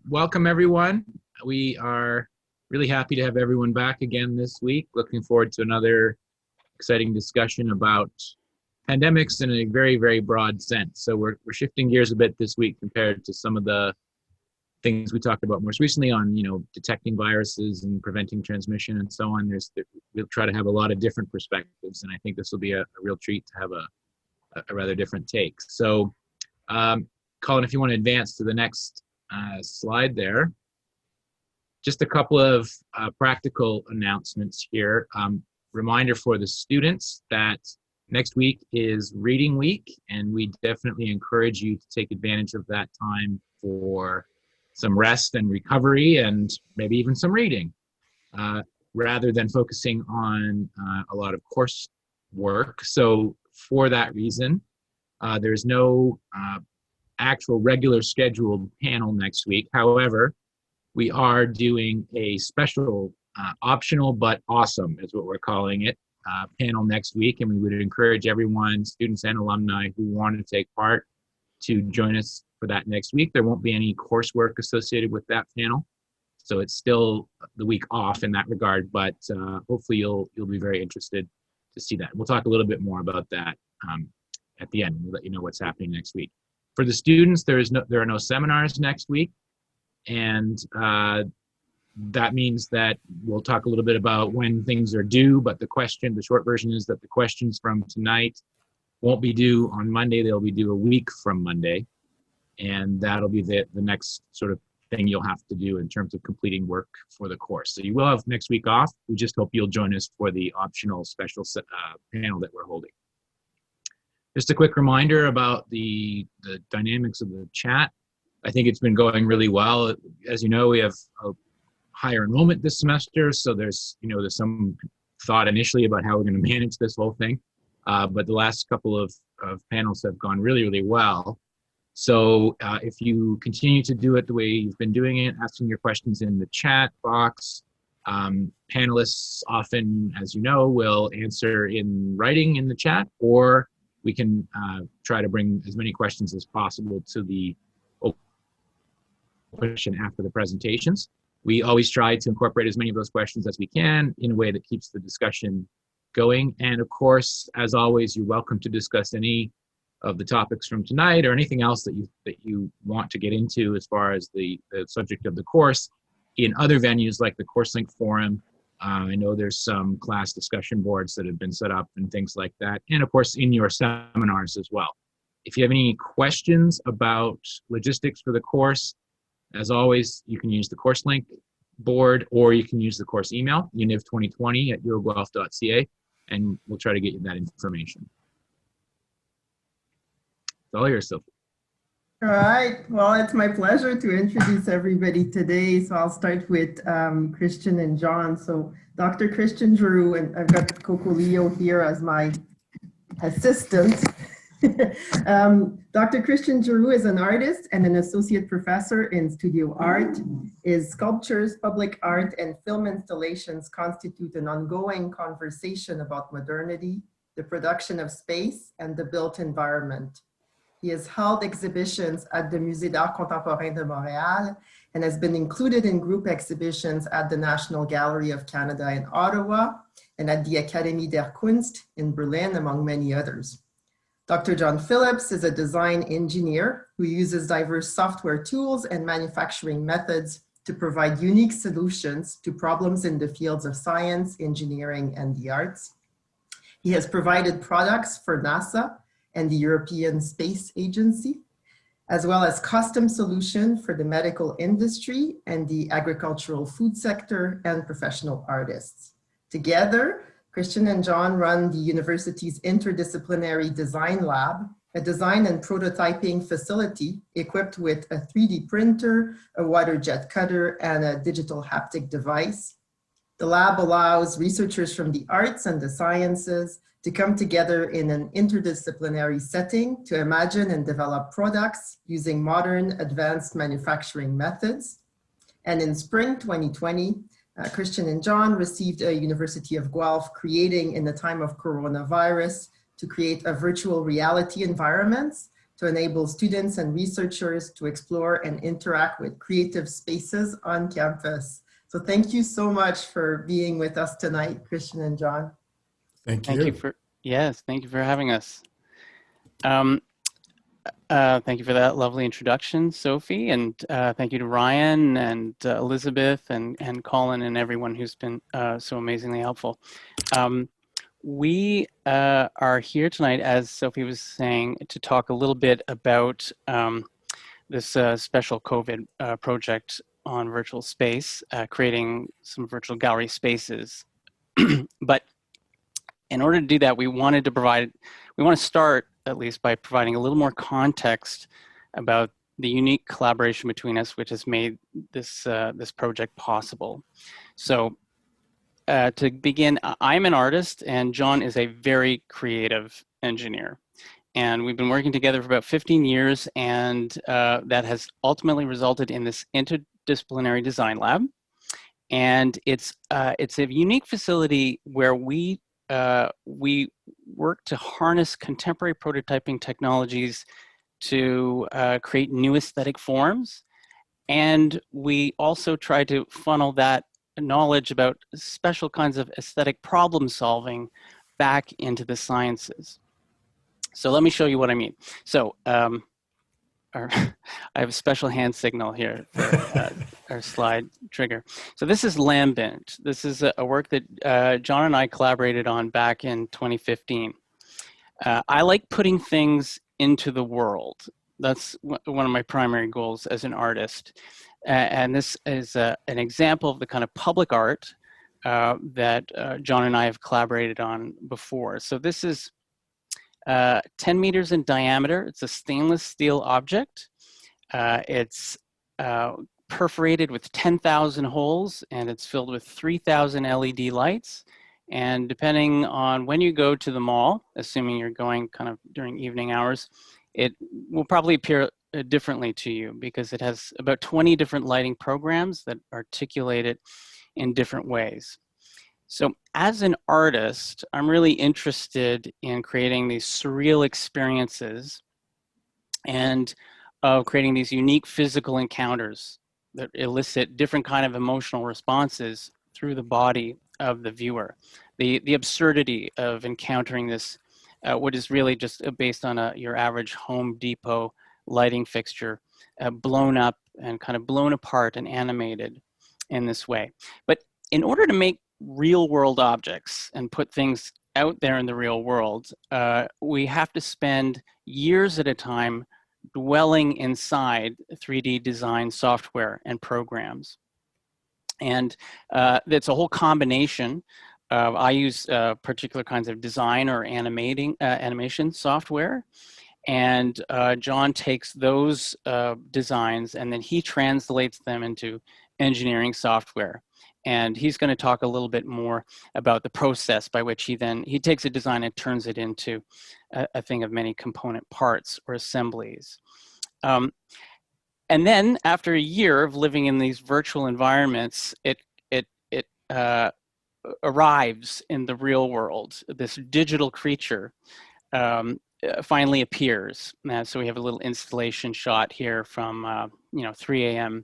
welcome everyone. We are really happy to have everyone back again this week. Looking forward to another exciting discussion about pandemics in a very, very broad sense. So we're shifting gears a bit this week compared to some of the things we talked about most recently on, detecting viruses and preventing transmission and so on. We'll try to have a lot of different perspectives, and I think this will be a real treat to have a rather different take. So, Colin, if you want to advance to the next slide there. Just a couple of practical announcements here. Reminder for the students that next week is reading week, and we definitely encourage you to take advantage of that time for some rest and recovery and maybe even some reading, rather than focusing on a lot of course work. So for that reason, there's no actual regular scheduled panel next week. However, we are doing a special optional but awesome is what we're calling it, panel next week, and we would encourage everyone, students and alumni who want to take part, to join us for that next week. There won't be any coursework associated with that panel, so it's still the week off in that regard, but hopefully you'll be very interested to see that. We'll talk a little bit more about that at the end. We'll let you know what's happening next week. For the students, there are no seminars next week, and that means that we'll talk a little bit about when things are due, but the short version is that the questions from tonight won't be due on Monday. They'll be due a week from Monday, and that'll be the next sort of thing you'll have to do in terms of completing work for the course. So you will have next week off. We just hope you'll join us for the optional special panel that we're holding. Just a quick reminder about the dynamics of the chat. I think it's been going really well. As you know, we have a higher enrollment this semester, so there's some thought initially about how we're going to manage this whole thing. But the last couple of panels have gone really, really well. So if you continue to do it the way you've been doing it, asking your questions in the chat box, panelists often, as you know, will answer in writing in the chat, or we can try to bring as many questions as possible to the question after the presentations. We always try to incorporate as many of those questions as we can in a way that keeps the discussion going. And of course, as always, you're welcome to discuss any of the topics from tonight or anything else that you want to get into as far as the subject of the course in other venues like the CourseLink Forum. I know there's some class discussion boards that have been set up and things like that. And of course, in your seminars as well. If you have any questions about logistics for the course, as always, you can use the CourseLink board, or you can use the course email, univ2020@uoguelph.ca, and we'll try to get you that information. It's all yours, Sophie. All right. Well, it's my pleasure to introduce everybody today. So I'll start with Christian and John. So Dr. Christian Giroux, and I've got Coco Leo here as my assistant. Dr. Christian Giroux is an artist and an associate professor in studio art. His sculptures, public art, and film installations constitute an ongoing conversation about modernity, the production of space, and the built environment. He has held exhibitions at the Musée d'Art Contemporain de Montréal and has been included in group exhibitions at the National Gallery of Canada in Ottawa and at the Akademie der Kunst in Berlin, among many others. Dr. John Phillips is a design engineer who uses diverse software tools and manufacturing methods to provide unique solutions to problems in the fields of science, engineering, and the arts. He has provided products for NASA and the European Space Agency, as well as custom solutions for the medical industry and the agricultural food sector and professional artists. Together, Christian and John run the university's interdisciplinary design lab, a design and prototyping facility equipped with a 3D printer, a water jet cutter, and a digital haptic device. The lab allows researchers from the arts and the sciences to come together in an interdisciplinary setting to imagine and develop products using modern advanced manufacturing methods. And in spring 2020, Christian and John received a University of Guelph Creating in the Time of Coronavirus to create a virtual reality environments to enable students and researchers to explore and interact with creative spaces on campus. So thank you so much for being with us tonight, Christian and John. Thank you. Yes, thank you for having us. Thank you for that lovely introduction, Sophie, and thank you to Ryan and Elizabeth and Colin and everyone who's been so amazingly helpful. We are here tonight, as Sophie was saying, to talk a little bit about this special COVID project on virtual space, creating some virtual gallery spaces. But in order to do that, we want to start at least by providing a little more context about the unique collaboration between us, which has made this this project possible. So to begin, I'm an artist and John is a very creative engineer. And we've been working together for about 15 years, and that has ultimately resulted in this interdisciplinary design lab. And it's a unique facility where we work to harness contemporary prototyping technologies to create new aesthetic forms. And we also try to funnel that knowledge about special kinds of aesthetic problem solving back into the sciences. So let me show you what I mean. So I have a special hand signal here for our slide trigger. So this is Lambent. This is a work that John and I collaborated on back in 2015. I like putting things into the world. That's one of my primary goals as an artist. And this is an example of the kind of public art that John and I have collaborated on before. So this is 10 meters in diameter. It's a stainless steel object. It's perforated with 10,000 holes, and it's filled with 3,000 LED lights. And depending on when you go to the mall, assuming you're going kind of during evening hours, it will probably appear differently to you because it has about 20 different lighting programs that articulate it in different ways. So as an artist, I'm really interested in creating these surreal experiences and creating these unique physical encounters that elicit different kind of emotional responses through the body of the viewer. The absurdity of encountering this, what is really just based on your average Home Depot lighting fixture, blown up and kind of blown apart and animated in this way. But in order to make real world objects and put things out there in the real world, we have to spend years at a time dwelling inside 3D design software and programs. And it's a whole combination of, I use particular kinds of design or animation software. And John takes those designs and then he translates them into engineering software. And he's going to talk a little bit more about the process by which he takes a design and turns it into a thing of many component parts or assemblies. And then after a year of living in these virtual environments, it arrives in the real world. This digital creature finally appears. So we have a little installation shot here from 3 a.m.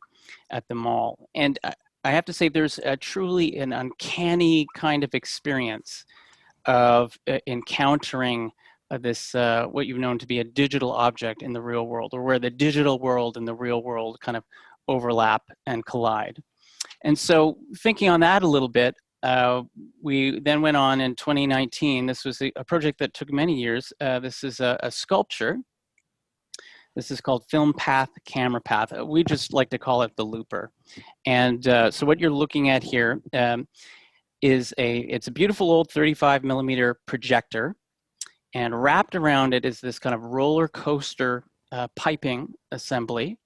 at the mall. And I have to say there's truly an uncanny kind of experience of encountering this, what you've known to be a digital object in the real world, or where the digital world and the real world kind of overlap and collide. And so thinking on that a little bit, we then went on in 2019. This was a project that took many years. This is a sculpture. This is called Film Path, Camera Path. We just like to call it the Looper. And so what you're looking at here is it's a beautiful old 35 millimeter projector. And wrapped around it is this kind of roller coaster piping assembly.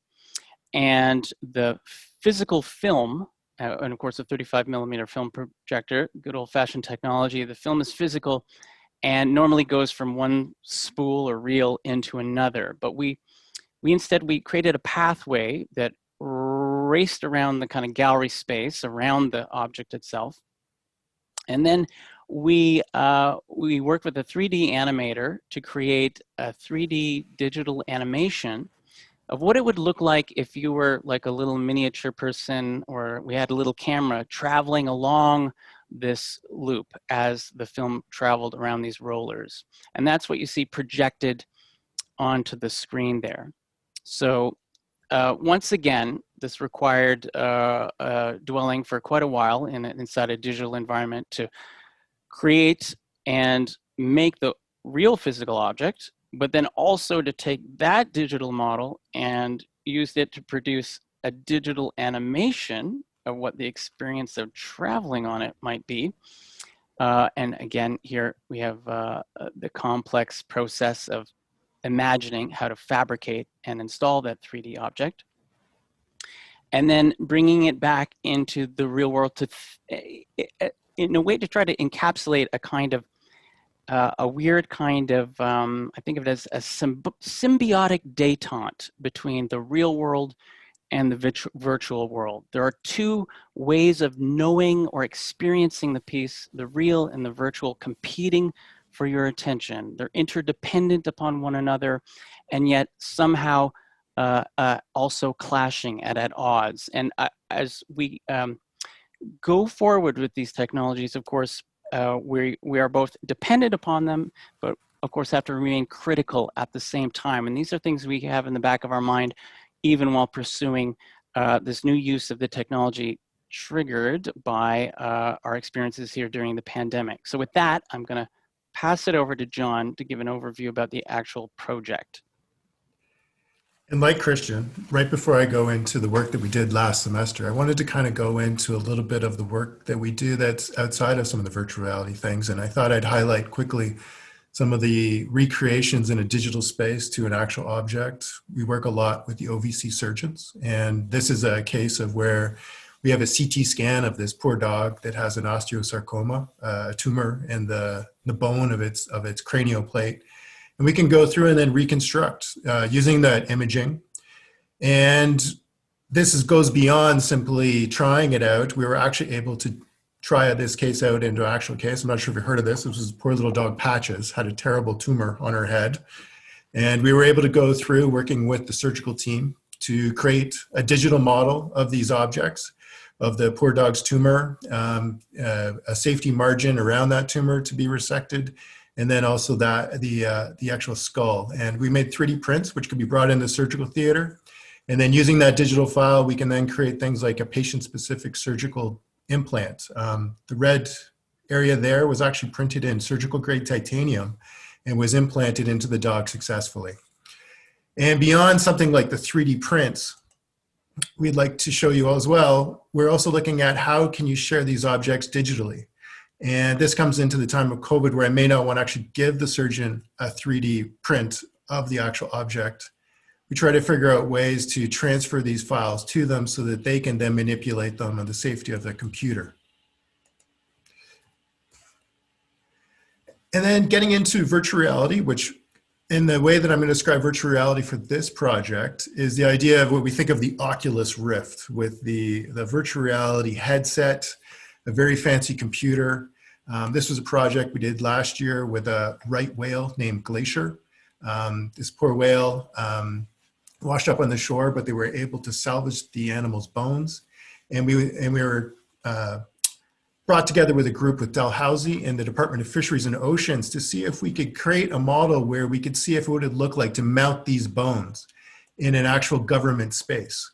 And the physical film, and of course a 35 millimeter film projector, good old fashioned technology. The film is physical and normally goes from one spool or reel into another. But we created a pathway that raced around the kind of gallery space around the object itself. And then we worked with a 3D animator to create a 3D digital animation of what it would look like if you were like a little miniature person, or we had a little camera traveling along this loop as the film traveled around these rollers. And that's what you see projected onto the screen there. So once again, this required dwelling for quite a while inside a digital environment to create and make the real physical object, but then also to take that digital model and use it to produce a digital animation of what the experience of traveling on it might be. And again, here we have the complex process of imagining how to fabricate and install that 3D object, and then bringing it back into the real world to, in a way, to try to encapsulate a kind of, a weird kind of, I think of it as a symbiotic detente between the real world and the virtual world. There are two ways of knowing or experiencing the piece, the real and the virtual, competing for your attention. They're interdependent upon one another, and yet somehow also clashing at odds. And as we go forward with these technologies, of course, we are both dependent upon them, but of course have to remain critical at the same time. And these are things we have in the back of our mind, even while pursuing this new use of the technology triggered by our experiences here during the pandemic. So with that, I'm going to pass it over to John to give an overview about the actual project. And like Christian, right before I go into the work that we did last semester, I wanted to kind of go into a little bit of the work that we do that's outside of some of the virtual reality things. And I thought I'd highlight quickly some of the recreations in a digital space to an actual object. We work a lot with the OVC surgeons. And this is a case of where we have a CT scan of this poor dog that has an osteosarcoma, a tumor in the bone of its cranial plate. And we can go through and then reconstruct using that imaging. And this goes beyond simply trying it out. We were actually able to try this case out into an actual case. I'm not sure if you've heard of this. This was poor little dog Patches, had a terrible tumor on her head. And we were able to go through working with the surgical team to create a digital model of these objects, of the poor dog's tumor, a safety margin around that tumor to be resected, and then also the actual skull. And we made 3D prints, which could be brought into the surgical theater. And then using that digital file, we can then create things like a patient-specific surgical implant. The red area there was actually printed in surgical grade titanium and was implanted into the dog successfully. And beyond something like the 3D prints, we'd like to show you as well, we're also looking at how can you share these objects digitally. And this comes into the time of COVID, where I may not want to actually give the surgeon a 3D print of the actual object. We try to figure out ways to transfer these files to them so that they can then manipulate them on the safety of the computer. And then getting into virtual reality, which in the way that I'm going to describe virtual reality for this project is the idea of what we think of the Oculus Rift, with the virtual reality headset, a very fancy computer. This was a project we did last year with a right whale named Glacier. This poor whale washed up on the shore, but they were able to salvage the animal's bones. And we were brought together with a group with Dalhousie and the Department of Fisheries and Oceans to see if we could create a model where we could see if it would look like to mount these bones in an actual government space.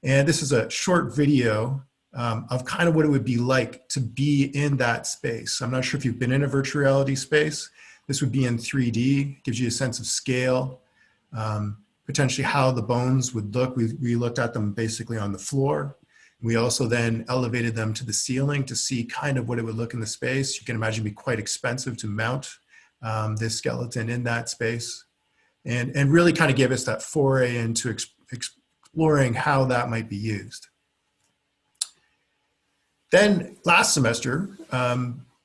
And this is a short video of kind of what it would be like to be in that space. I'm not sure if you've been in a virtual reality space. This would be in 3D, gives you a sense of scale, potentially how the bones would look. We looked at them basically on the floor. We also then elevated them to the ceiling to see kind of what it would look in the space. You can imagine it'd be quite expensive to mount this skeleton in that space, and really kind of gave us that foray into exploring how that might be used. Then last semester,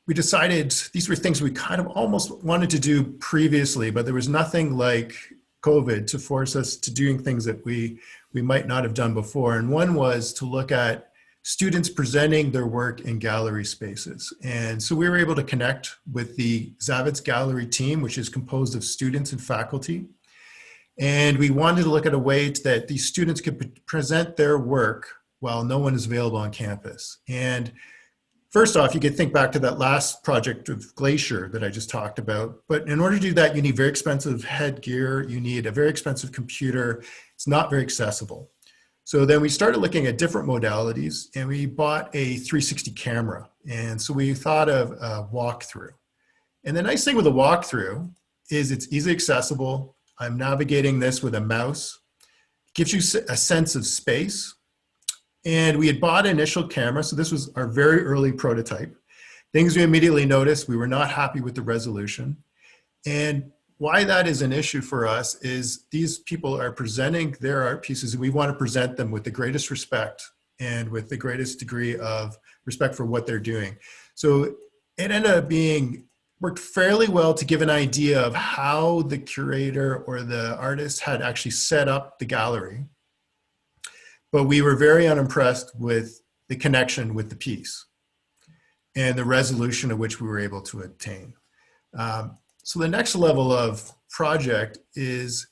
we decided these were things we kind of almost wanted to do previously, but there was nothing like COVID to force us to doing things that we might not have done before. And one was to look at students presenting their work in gallery spaces. And so we were able to connect with the Zavitz Gallery team, which is composed of students and faculty. And we wanted to look at a way that these students could present their work while no one is available on campus. And first off, you could think back to that last project of Glacier that I just talked about. But in order to do that, you need very expensive headgear. You need a very expensive computer. It's not very accessible. So then we started looking at different modalities, and we bought a 360 camera. And so we thought of a walkthrough. And the nice thing with a walkthrough is it's easily accessible. I'm navigating this with a mouse. It gives you a sense of space. And we had bought an initial camera, so this was our very early prototype. Things we immediately noticed, we were not happy with the resolution. And why that is an issue for us is these people are presenting their art pieces, and we want to present them with the greatest respect and with the greatest degree of respect for what they're doing. So it ended up worked fairly well to give an idea of how the curator or the artist had actually set up the gallery. But we were very unimpressed with the connection with the piece and the resolution of which we were able to attain. So the next level of project is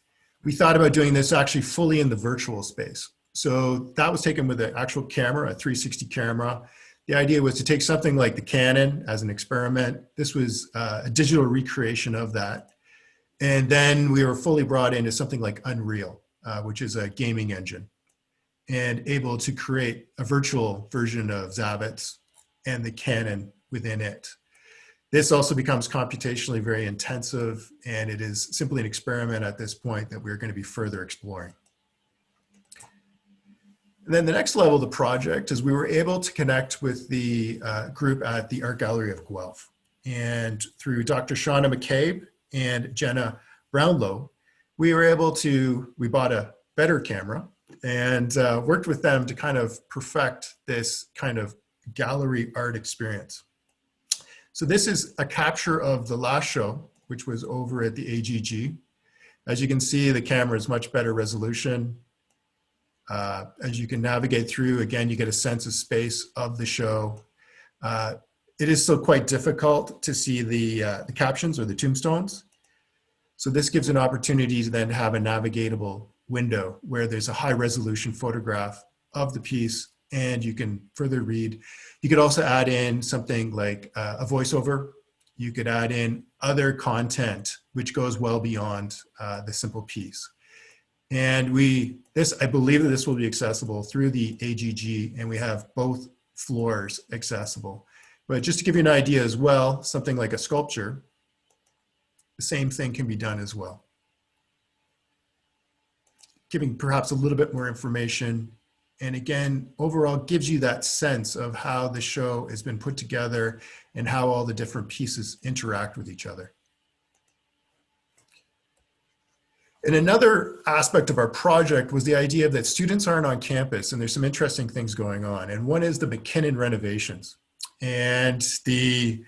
we thought about doing this actually fully in the virtual space. So that was taken with an actual camera, a 360 camera. The idea was to take something like the Canon as an experiment. This was a digital recreation of that. And then we were fully brought into something like Unreal, which is a gaming engine, and able to create a virtual version of Zavitz and the Canon within it. This also becomes computationally very intensive, and it is simply an experiment at this point that we're going to be further exploring. And then the next level of the project is we were able to connect with the group at the Art Gallery of Guelph. And through Dr. Shauna McCabe and Jenna Brownlow, we bought a better camera and worked with them to kind of perfect this kind of gallery art experience. So this is a capture of the last show, which was over at the AGG. As you can see, the camera is much better resolution. As you can navigate through, again, you get a sense of space of the show. It is still quite difficult to see the captions or the tombstones. So this gives an opportunity to then have a navigatable window where there's a high resolution photograph of the piece and you can further read. You could also add in something like a voiceover. You could add in other content, which goes well beyond the simple piece. And I believe that this will be accessible through the AGG, and we have both floors accessible. But just to give you an idea as well, something like a sculpture, the same thing can be done as well. Giving perhaps a little bit more information, and again, overall gives you that sense of how the show has been put together and how all the different pieces interact with each other. And another aspect of our project was the idea that students aren't on campus, and there's some interesting things going on. And one is the McKinnon renovations and the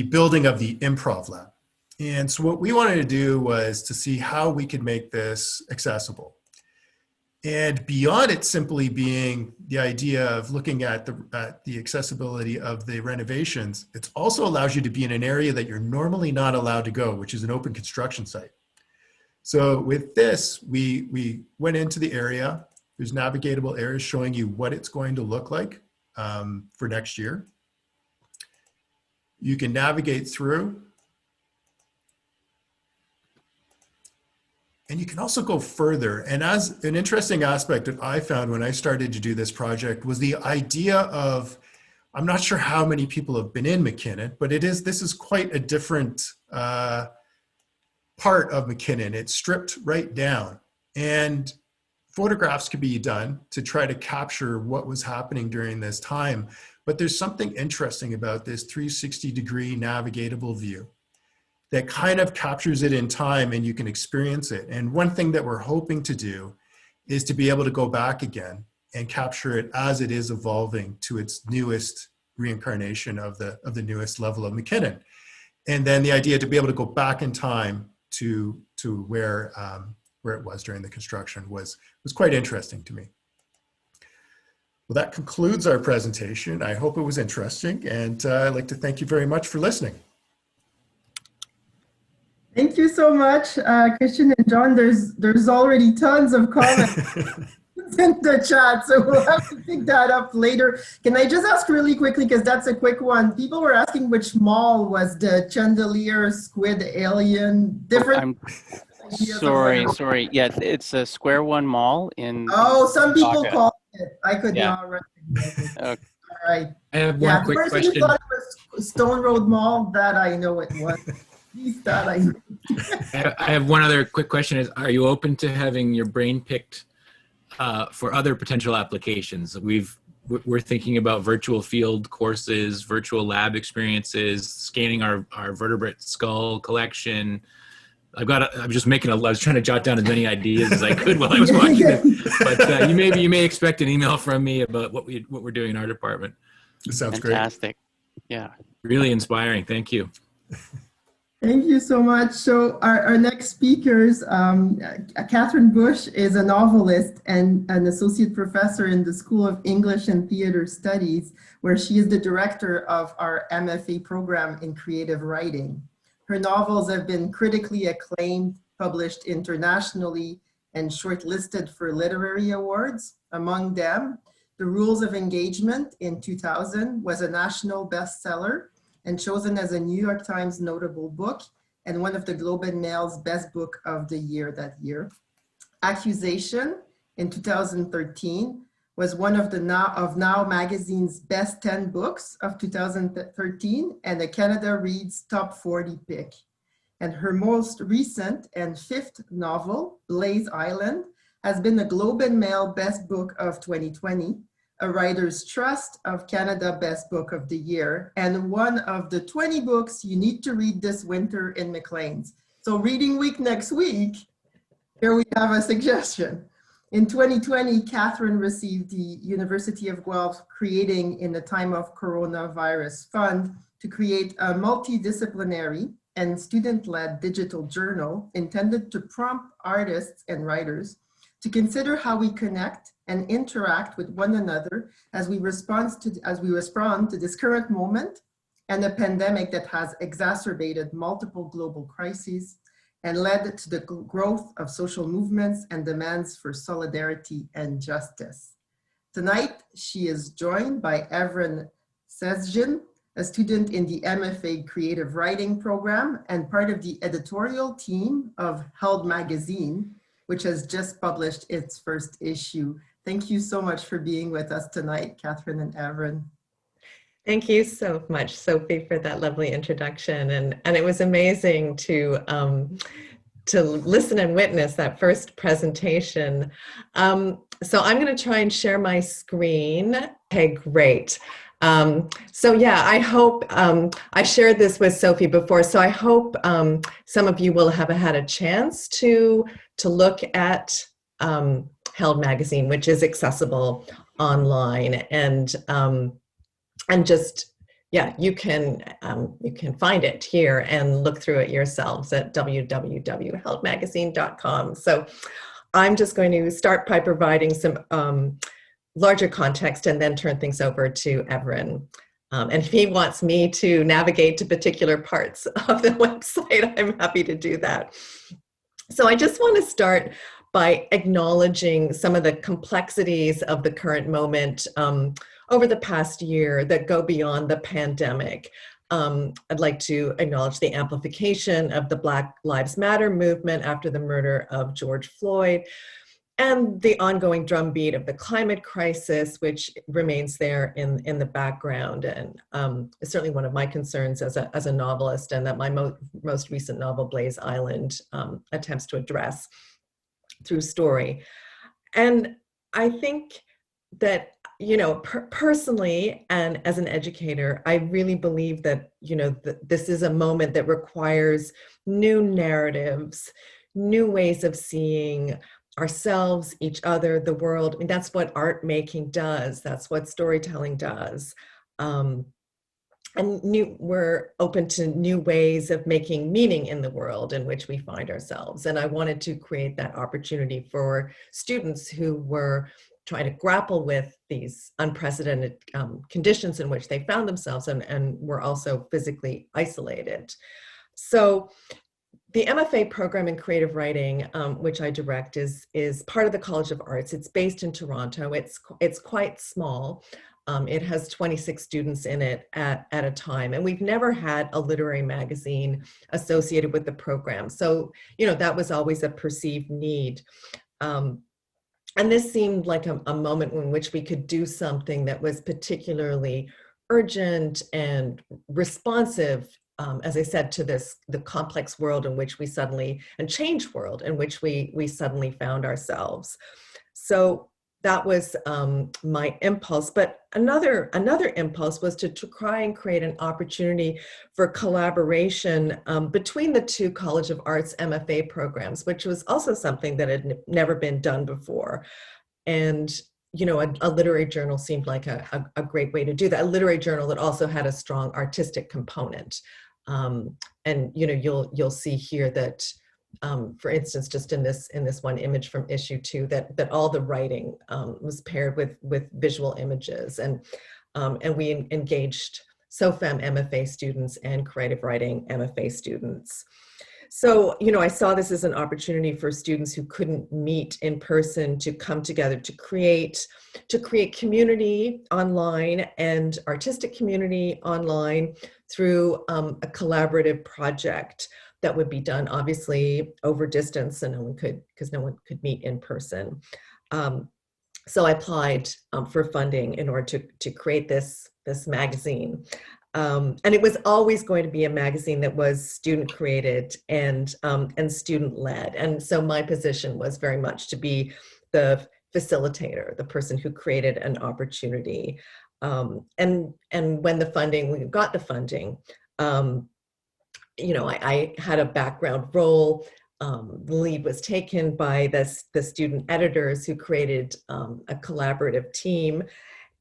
building of the improv lab. And so what we wanted to do was to see how we could make this accessible. And beyond it simply being the idea of looking at the accessibility of the renovations, it also allows you to be in an area that you're normally not allowed to go, which is an open construction site. So with this, we went into the area. There's navigatable areas showing you what it's going to look like for next year. You can navigate through. And you can also go further. And as an interesting aspect that I found when I started to do this project was the idea of, I'm not sure how many people have been in McKinnon, but this is quite a different part of McKinnon. It's stripped right down. And photographs could be done to try to capture what was happening during this time. But there's something interesting about this 360-degree navigatable view that kind of captures it in time and you can experience it. And one thing that we're hoping to do is to be able to go back again and capture it as it is evolving to its newest reincarnation of the newest level of McKinnon. And then the idea to be able to go back in time to where it was during the construction was quite interesting to me. Well, that concludes our presentation. I hope it was interesting, and I'd like to thank you very much for listening. Thank you so much, Christian and John. There's already tons of comments in the chat, so we'll have to pick that up later. Can I just ask really quickly, because that's a quick one. People were asking which mall was the Chandelier Squid Alien. Different. Sorry. Yeah, it's a Square One Mall in. Oh, some people Mississauga. call it. I could Yeah. not recognize it. Okay. All right. I have Yeah, one the quick person who question. thought it was Stone Road Mall, that I know it was. At least that I know. I have one other quick question. Is, are you open to having your brain picked for other potential applications? We're thinking about virtual field courses, virtual lab experiences, scanning our vertebrate skull collection. I was trying to jot down as many ideas as I could while I was watching it. But you may expect an email from me about what we're doing in our department. It sounds great. Fantastic. Yeah. Really inspiring. Thank you. Thank you so much. So our next speakers, Catherine Bush is a novelist and an associate professor in the School of English and Theater Studies, where she is the director of our MFA program in creative writing. Her novels have been critically acclaimed, published internationally, and shortlisted for literary awards. Among them, The Rules of Engagement in 2000 was a national bestseller and chosen as a New York Times notable book and one of the Globe and Mail's best book of the year that year. Accusation in 2013 was one of Now magazine's best 10 books of 2013 and a Canada Reads Top 40 pick. And her most recent and fifth novel, Blaze Island, has been the Globe and Mail best book of 2020, a Writer's Trust of Canada Best Book of the Year, and one of the 20 books you need to read this winter in Maclean's. So reading week next week, here we have a suggestion. In 2020, Catherine received the University of Guelph Creating in the Time of Coronavirus Fund to create a multidisciplinary and student-led digital journal intended to prompt artists and writers to consider how we connect and interact with one another as we respond to this current moment and a pandemic that has exacerbated multiple global crises and led to the growth of social movements and demands for solidarity and justice. Tonight, she is joined by Evren Sezgin, a student in the MFA Creative Writing program and part of the editorial team of Held Magazine, which has just published its first issue. Thank you so much for being with us tonight, Catherine and Evren. Thank you so much, Sophie, for that lovely introduction. And it was amazing to listen and witness that first presentation. So I'm going to try and share my screen. Okay, great. So yeah, I hope, I shared this with Sophie before, so I hope some of you will have had a chance to look at Held Magazine, which is accessible online, and just, yeah, you can find it here and look through it yourselves at www.heldmagazine.com. So I'm just going to start by providing some larger context and then turn things over to Evren. And if he wants me to navigate to particular parts of the website, I'm happy to do that. So I just want to start by acknowledging some of the complexities of the current moment over the past year that go beyond the pandemic. I'd like to acknowledge the amplification of the Black Lives Matter movement after the murder of George Floyd, and the ongoing drumbeat of the climate crisis, which remains there in the background. And it's certainly one of my concerns as a novelist, and that my most recent novel, Blaze Island, attempts to address through story. And I think that, you know, personally and as an educator, I really believe that, you know, this is a moment that requires new narratives, new ways of seeing ourselves, each other, the world. I mean, that's what art making does. That's what storytelling does. And we're open to new ways of making meaning in the world in which we find ourselves. And I wanted to create that opportunity for students who were trying to grapple with these unprecedented conditions in which they found themselves and were also physically isolated. So the MFA program in creative writing, which I direct, is part of the College of Arts. It's based in Toronto. It's quite small. It has 26 students in it at a time, and we've never had a literary magazine associated with the program. So, that was always a perceived need. And this seemed like a moment in which we could do something that was particularly urgent and responsive, as I said, to the complex world in which we suddenly, and changed world in which we suddenly found ourselves. So that was my impulse. But another impulse was to try and create an opportunity for collaboration between the two College of Arts MFA programs, which was also something that had never been done before. And a literary journal seemed like a great way to do that. A literary journal that also had a strong artistic component. And you'll see here that, for instance, just in this one image from issue 2, that all the writing was paired with visual images, and we engaged SOFM MFA students and creative writing MFA students. So, I saw this as an opportunity for students who couldn't meet in person to come together to create community online and artistic community online through a collaborative project that would be done obviously over distance, and because no one could meet in person. So I applied for funding in order to create this magazine. And it was always going to be a magazine that was student created and student led. And so my position was very much to be the facilitator, the person who created an opportunity. And when we got the funding, I had a background role. The lead was taken by the student editors who created a collaborative team.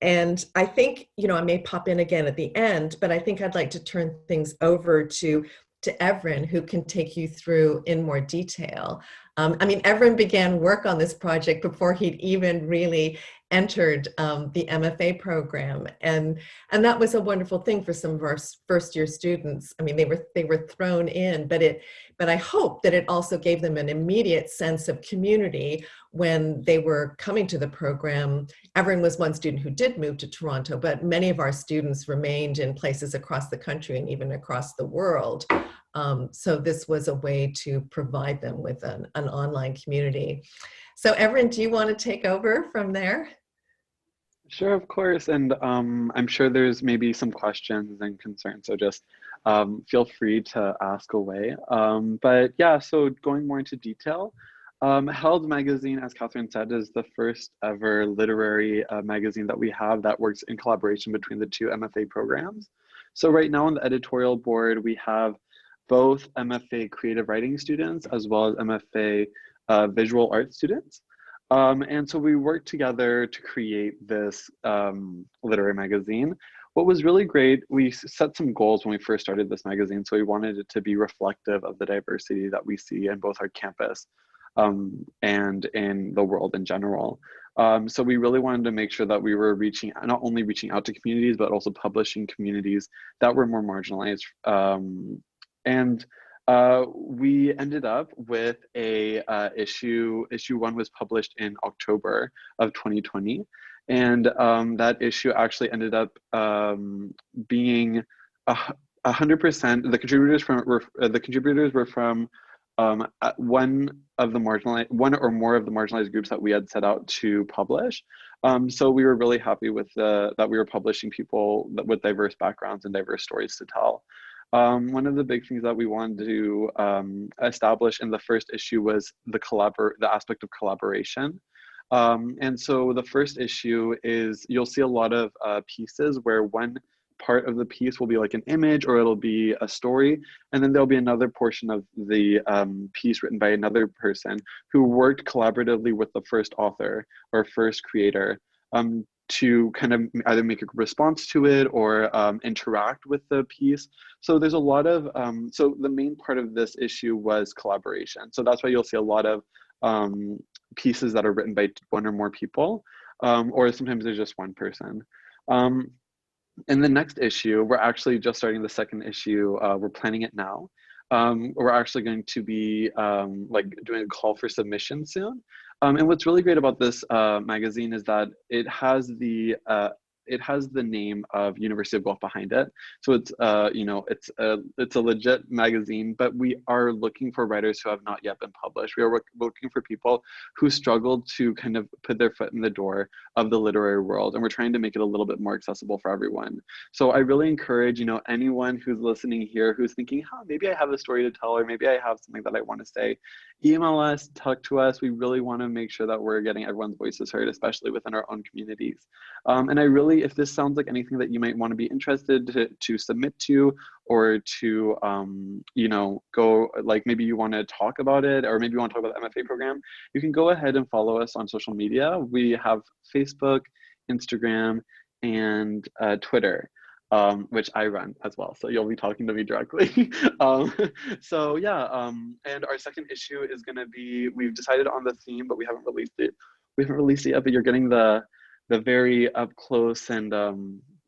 And I think, I may pop in again at the end, but I think I'd like to turn things over to Evren, who can take you through in more detail. Evren began work on this project before he'd even really entered the MFA program, and that was a wonderful thing for some of our first year students. They were thrown in, but I hope that it also gave them an immediate sense of community when they were coming to the program. Evren was one student who did move to Toronto, but many of our students remained in places across the country and even across the world. So this was a way to provide them with an online community. So Evren, do you want to take over from there? Sure, of course. And I'm sure there's maybe some questions and concerns, so just feel free to ask away. But yeah, so going more into detail, Held Magazine, as Catherine said, is the first ever literary magazine that we have that works in collaboration between the two MFA programs. So right now on the editorial board, we have both MFA creative writing students as well as MFA visual arts students. And so we worked together to create this literary magazine. What was really great, we set some goals when we first started this magazine. So we wanted it to be reflective of the diversity that we see in both our campus and in the world in general. So we really wanted to make sure that we were not only reaching out to communities, but also publishing communities that were more marginalized. We ended up with a issue 1 was published in October of 2020. And that issue actually ended up being 100%, the contributors were from one or more of the marginalized groups that we had set out to publish. So we were really happy with that we were publishing people with diverse backgrounds and diverse stories to tell. One of the big things that we wanted to establish in the first issue was the aspect of collaboration. And so the first issue is, you'll see a lot of pieces where one part of the piece will be like an image, or it'll be a story, and then there'll be another portion of the piece written by another person who worked collaboratively with the first author or first creator to kind of either make a response to it or interact with the piece. So there's a lot of, so the main part of this issue was collaboration. So that's why you'll see a lot of pieces that are written by one or more people. or sometimes there's just one person. In the next issue, we're actually just starting the second issue. We're planning it now. We're actually going to be like doing a call for submission soon. And what's really great about this magazine is that it has the name of University of Guelph behind it. So it's, you know, it's a legit magazine, but we are looking for writers who have not yet been published. We are looking for people who struggled to kind of put their foot in the door of the literary world. And we're trying to make it a little bit more accessible for everyone. So I really encourage, you know, anyone who's listening here, who's thinking, huh, maybe I have a story to tell, or maybe I have something that I want to say, email us, talk to us. We really want to make sure that we're getting everyone's voices heard, especially within our own communities. And I really, if this sounds like anything that you might want to be interested to submit to, or to, you know, go, like maybe you want to talk about it, or maybe you want to talk about the MFA program, you can go ahead and follow us on social media. We have Facebook, Instagram, and Twitter, which I run as well. So you'll be talking to me directly. So yeah, and our second issue is going to be, we've decided on the theme, but we haven't released it. We haven't released it yet, but you're getting the very up close and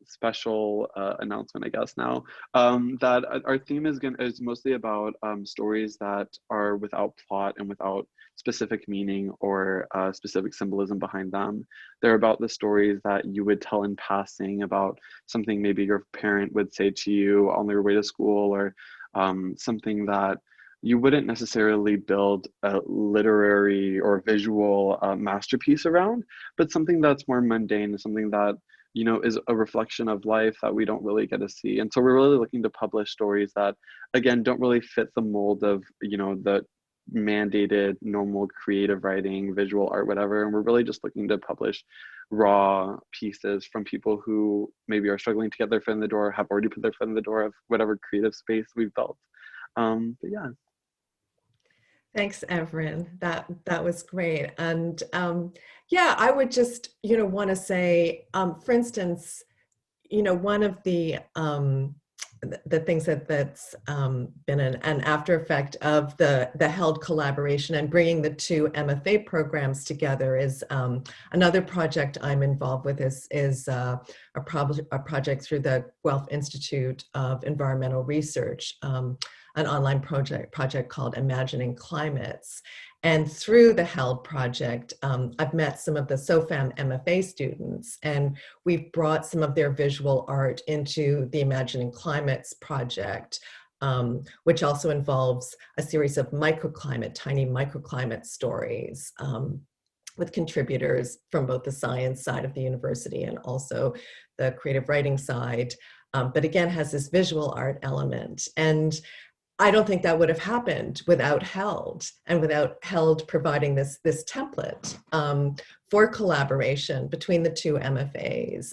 special announcement, I guess now, that our theme is mostly about stories that are without plot and without specific meaning or specific symbolism behind them. They're about the stories that you would tell in passing about something maybe your parent would say to you on their way to school, or something that you wouldn't necessarily build a literary or visual masterpiece around, but something that's more mundane, something that, you know, is a reflection of life that we don't really get to see. And so we're really looking to publish stories that, again, don't really fit the mold of, you know, the mandated normal creative writing, visual art, whatever. And we're really just looking to publish raw pieces from people who maybe are struggling to get their foot in the door, have already put their foot in the door of whatever creative space we've built. But yeah. Thanks, Everin. That was great. And yeah, I would just, you know, want to say, for instance, you know, one of the things that's been an after effect of the HELD collaboration and bringing the two MFA programs together is another project I'm involved with is a project through the Guelph Institute of Environmental Research, an online project called Imagining Climates. And through the HELD project, I've met some of the SOFAM MFA students, and we've brought some of their visual art into the Imagining Climates project, which also involves a series of tiny microclimate stories with contributors from both the science side of the university and also the creative writing side, but again has this visual art element. And I don't think that would have happened without HELD, and without HELD providing this template for collaboration between the two MFAs,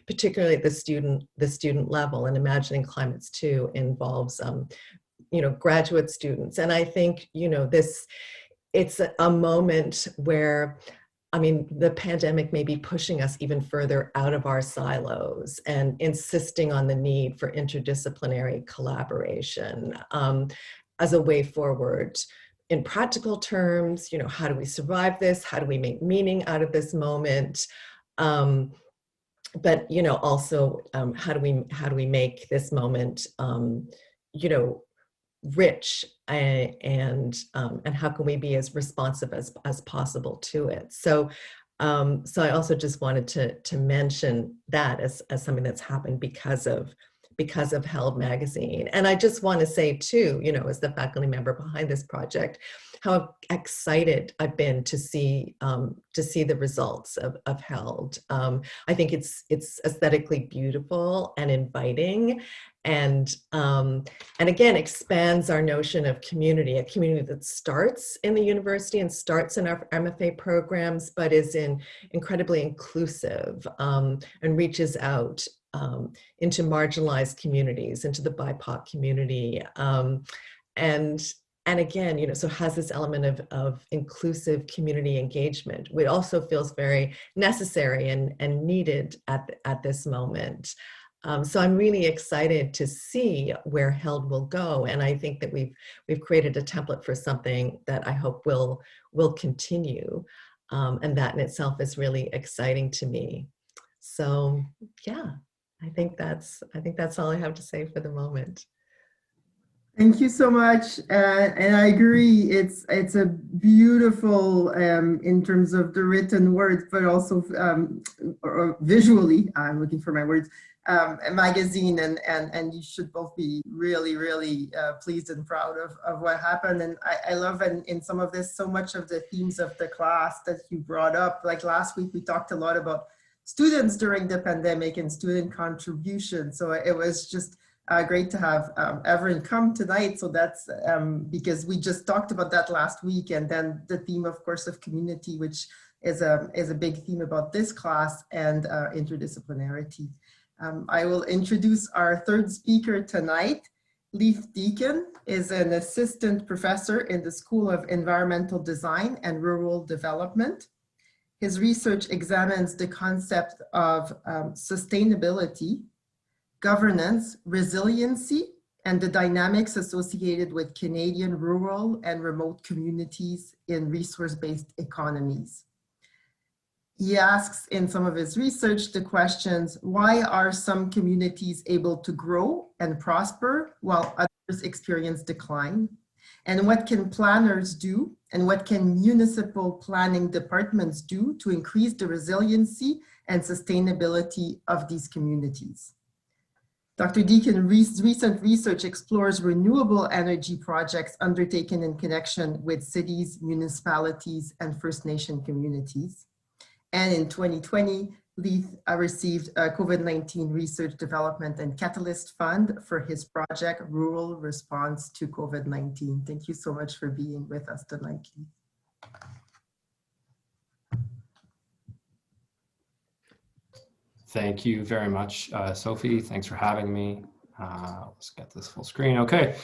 particularly at the student level. And Imagining Climates too involves you know, graduate students. And I think, you know, it's a moment where, I mean, the pandemic may be pushing us even further out of our silos and insisting on the need for interdisciplinary collaboration as a way forward. In practical terms, you know, how do we survive this? How do we make meaning out of this moment? But, you know, also, how do we make this moment, you know, rich, and how can we be as responsive as possible to it? So so I also just wanted to mention that as something that's happened because of HELD magazine. And I just want to say too, you know, as the faculty member behind this project, how excited I've been to see the results of HELD. I think it's aesthetically beautiful and inviting, and again expands our notion of community, a community that starts in the university and starts in our MFA programs, but is incredibly inclusive and reaches out into marginalized communities, into the BIPOC community, and again, you know, so has this element of inclusive community engagement, which also feels very necessary and needed at this moment. So I'm really excited to see where HELD will go, and I think that we've created a template for something that I hope will continue. And that in itself is really exciting to me. So yeah, I think that's all I have to say for the moment. Thank you so much, and I agree. It's a beautiful in terms of the written words, but also or visually. I'm looking for my words. A magazine, and you should both be really pleased and proud of what happened. And I love in some of this so much of the themes of the class that you brought up. Like last week, we talked a lot about students during the pandemic and student contribution. So it was just great to have Everin come tonight. So that's because we just talked about that last week, and then the theme, of course, of community, which is a big theme about this class, and interdisciplinarity. I will introduce our third speaker tonight. Leith Deacon is an assistant professor in the School of Environmental Design and Rural Development. His research examines the concept of sustainability, governance, resiliency, and the dynamics associated with Canadian rural and remote communities in resource-based economies. He asks in some of his research the questions, why are some communities able to grow and prosper while others experience decline? And what can planners do, and what can municipal planning departments do to increase the resiliency and sustainability of these communities? Dr. Deacon's recent research explores renewable energy projects undertaken in connection with cities, municipalities, and First Nation communities. And in 2020, Leith received a COVID-19 Research Development and Catalyst Fund for his project, Rural Response to COVID-19. Thank you so much for being with us tonight, Leith. Thank you very much, Sophie. Thanks for having me. Let's get this full screen. Okay.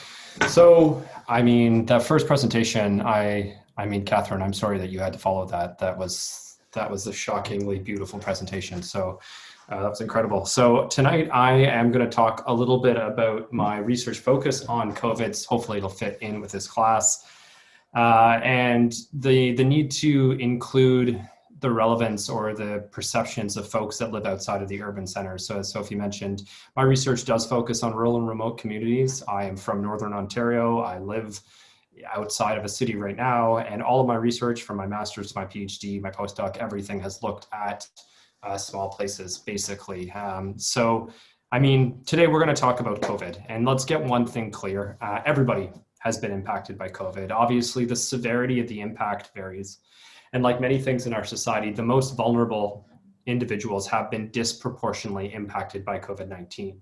So, I mean, that first presentation, I mean, Catherine, I'm sorry that you had to follow that. That was a shockingly beautiful presentation. So that was incredible. So tonight I am going to talk a little bit about my research focus on COVID. Hopefully it'll fit in with this class. And the need to include the relevance or the perceptions of folks that live outside of the urban centers. So as Sophie mentioned, my research does focus on rural and remote communities. I am from Northern Ontario. I live outside of a city right now, and all of my research from my master's to my PhD, my postdoc, everything has looked at small places, basically. So, I mean, today we're going to talk about COVID, and let's get one thing clear. Everybody has been impacted by COVID. Obviously, the severity of the impact varies. And like many things in our society, the most vulnerable individuals have been disproportionately impacted by COVID-19.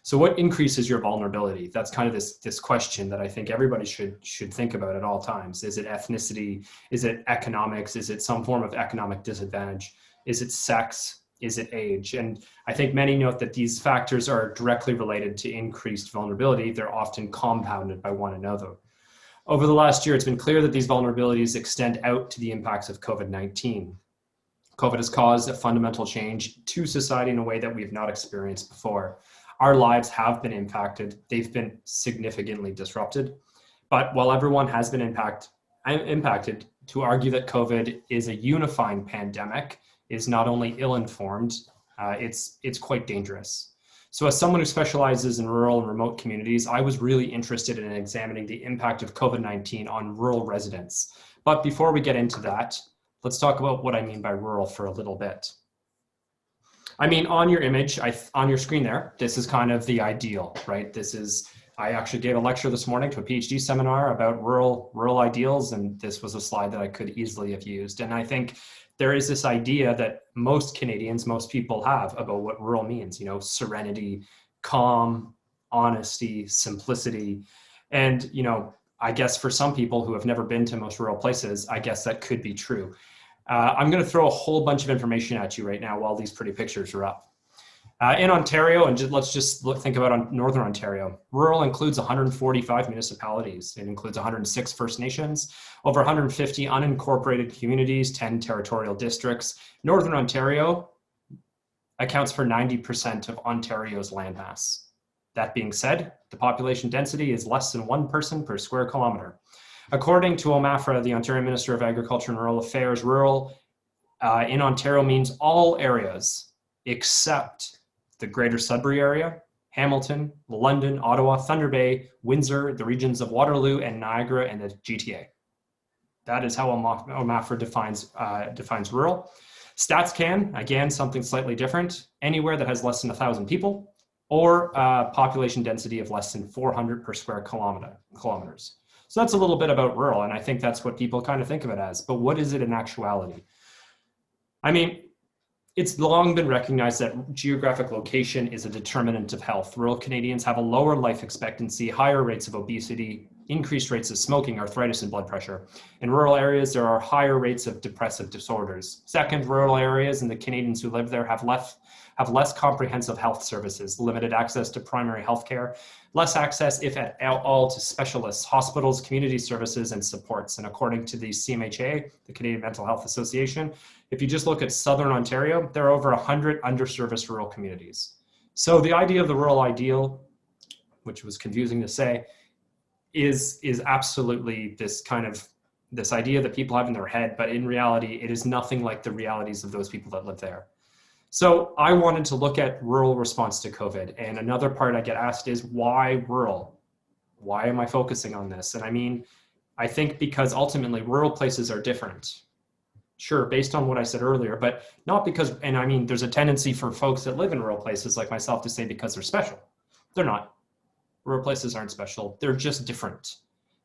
So what increases your vulnerability? That's kind of this question that I think everybody should think about at all times. Is it ethnicity? Is it economics? Is it some form of economic disadvantage? Is it sex? Is it age? And I think many note that these factors are directly related to increased vulnerability. They're often compounded by one another. Over the last year, it's been clear that these vulnerabilities extend out to the impacts of COVID-19. COVID has caused a fundamental change to society in a way that we've not experienced before. Our lives have been impacted. They've been significantly disrupted. But while everyone has been impacted, to argue that COVID is a unifying pandemic is not only ill-informed, it's quite dangerous. So as someone who specializes in rural and remote communities, I was really interested in examining the impact of COVID-19 on rural residents. But before we get into that, let's talk about what I mean by rural for a little bit. I mean, on your image, on your screen there, this is kind of the ideal, right? I actually gave a lecture this morning to a PhD seminar about rural ideals, and this was a slide that I could easily have used. And I think there is this idea that most Canadians, most people have about what rural means, serenity, calm, honesty, simplicity. And, I guess for some people who have never been to most rural places, I guess that could be true. I'm going to throw a whole bunch of information at you right now while these pretty pictures are up. In Ontario, and let's just think about Northern Ontario, rural includes 145 municipalities. It includes 106 First Nations, over 150 unincorporated communities, 10 territorial districts. Northern Ontario accounts for 90% of Ontario's landmass. That being said, the population density is less than 1 person per square kilometer. According to OMAFRA, the Ontario Minister of Agriculture and Rural Affairs, rural in Ontario means all areas except the Greater Sudbury area, Hamilton, London, Ottawa, Thunder Bay, Windsor, the regions of Waterloo and Niagara, and the GTA. That is how OMAFRA defines rural. StatsCan, again, something slightly different, anywhere that has less than 1,000 people or population density of less than 400 per square kilometers. So that's a little bit about rural, and I think that's what people kind of think of it as. But what is it in actuality? I mean, it's long been recognized that geographic location is a determinant of health. Rural Canadians have a lower life expectancy, higher rates of obesity, increased rates of smoking, arthritis, and blood pressure. In rural areas, there are higher rates of depressive disorders. Second, rural areas and the Canadians who live there have less comprehensive health services, limited access to primary health care, less access, if at all, to specialists, hospitals, community services, and supports. And according to the CMHA, the Canadian Mental Health Association, if you just look at Southern Ontario, there are over 100 underserviced rural communities. So the idea of the rural ideal, which was confusing to say, is absolutely this idea that people have in their head, but in reality, it is nothing like the realities of those people that live there. So I wanted to look at rural response to COVID. And another part I get asked is, why rural? Why am I focusing on this? And I mean, I think because ultimately rural places are different. Sure, based on what I said earlier, but not because, and I mean, there's a tendency for folks that live in rural places like myself to say because they're special. They're not. Rural places aren't special. They're just different.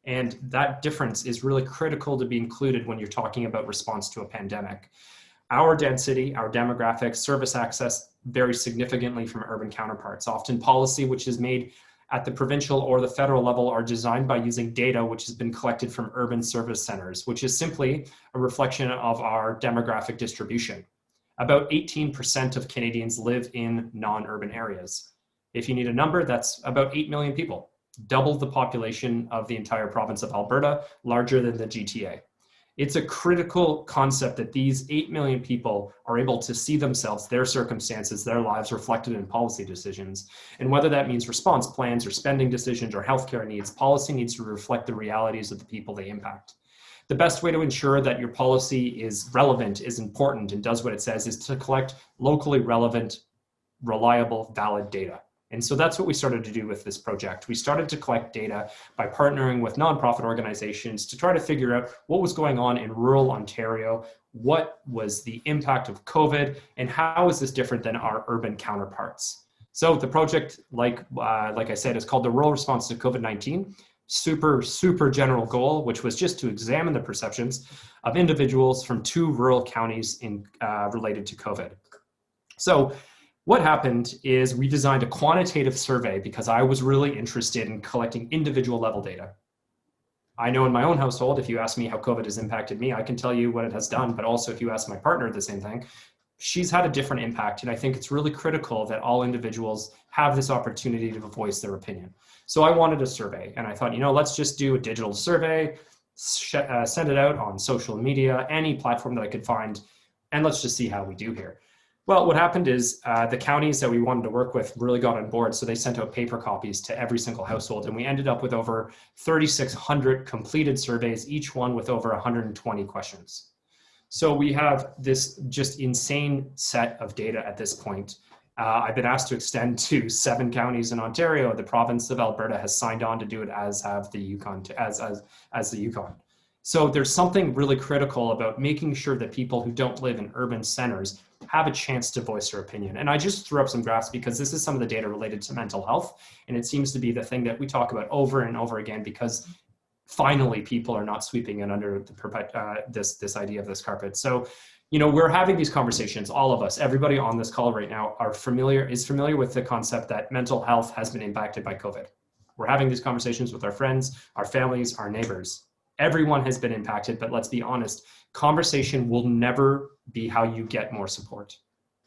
And that difference is really critical to be included when you're talking about response to a pandemic. Our density, our demographics, service access vary significantly from urban counterparts. Often policy which is made at the provincial or the federal level are designed by using data which has been collected from urban service centers, which is simply a reflection of our demographic distribution. About 18% of Canadians live in non-urban areas. If you need a number, that's about 8 million people, double the population of the entire province of Alberta, larger than the GTA. It's a critical concept that these 8 million people are able to see themselves, their circumstances, their lives reflected in policy decisions. And whether that means response plans or spending decisions or healthcare needs, policy needs to reflect the realities of the people they impact. The best way to ensure that your policy is relevant, is important, and does what it says is to collect locally relevant, reliable, valid data. And so that's what we started to do with this project. We started to collect data by partnering with nonprofit organizations to try to figure out what was going on in rural Ontario, what was the impact of COVID, and how is this different than our urban counterparts. So the project, like I said, is called the Rural Response to COVID-19. Super general goal, which was just to examine the perceptions of individuals from 2 rural counties related to COVID. So what happened is we designed a quantitative survey because I was really interested in collecting individual level data. I know in my own household, if you ask me how COVID has impacted me, I can tell you what it has done, but also if you ask my partner the same thing, she's had a different impact. And I think it's really critical that all individuals have this opportunity to voice their opinion. So I wanted a survey and I thought, let's just do a digital survey, send it out on social media, any platform that I could find, and let's just see how we do here. Well, what happened is the counties that we wanted to work with really got on board. So they sent out paper copies to every single household. And we ended up with over 3,600 completed surveys, each one with over 120 questions. So we have this just insane set of data at this point. I've been asked to extend to 7 counties in Ontario. The province of Alberta has signed on to do it, as have the Yukon, as the Yukon. So there's something really critical about making sure that people who don't live in urban centers have a chance to voice their opinion. And I just threw up some graphs because this is some of the data related to mental health. And it seems to be the thing that we talk about over and over again, because finally people are not sweeping it under this idea of this carpet. So, we're having these conversations, all of us, everybody on this call right now is familiar with the concept that mental health has been impacted by COVID. We're having these conversations with our friends, our families, our neighbors. Everyone has been impacted, but let's be honest, conversation will never be how you get more support.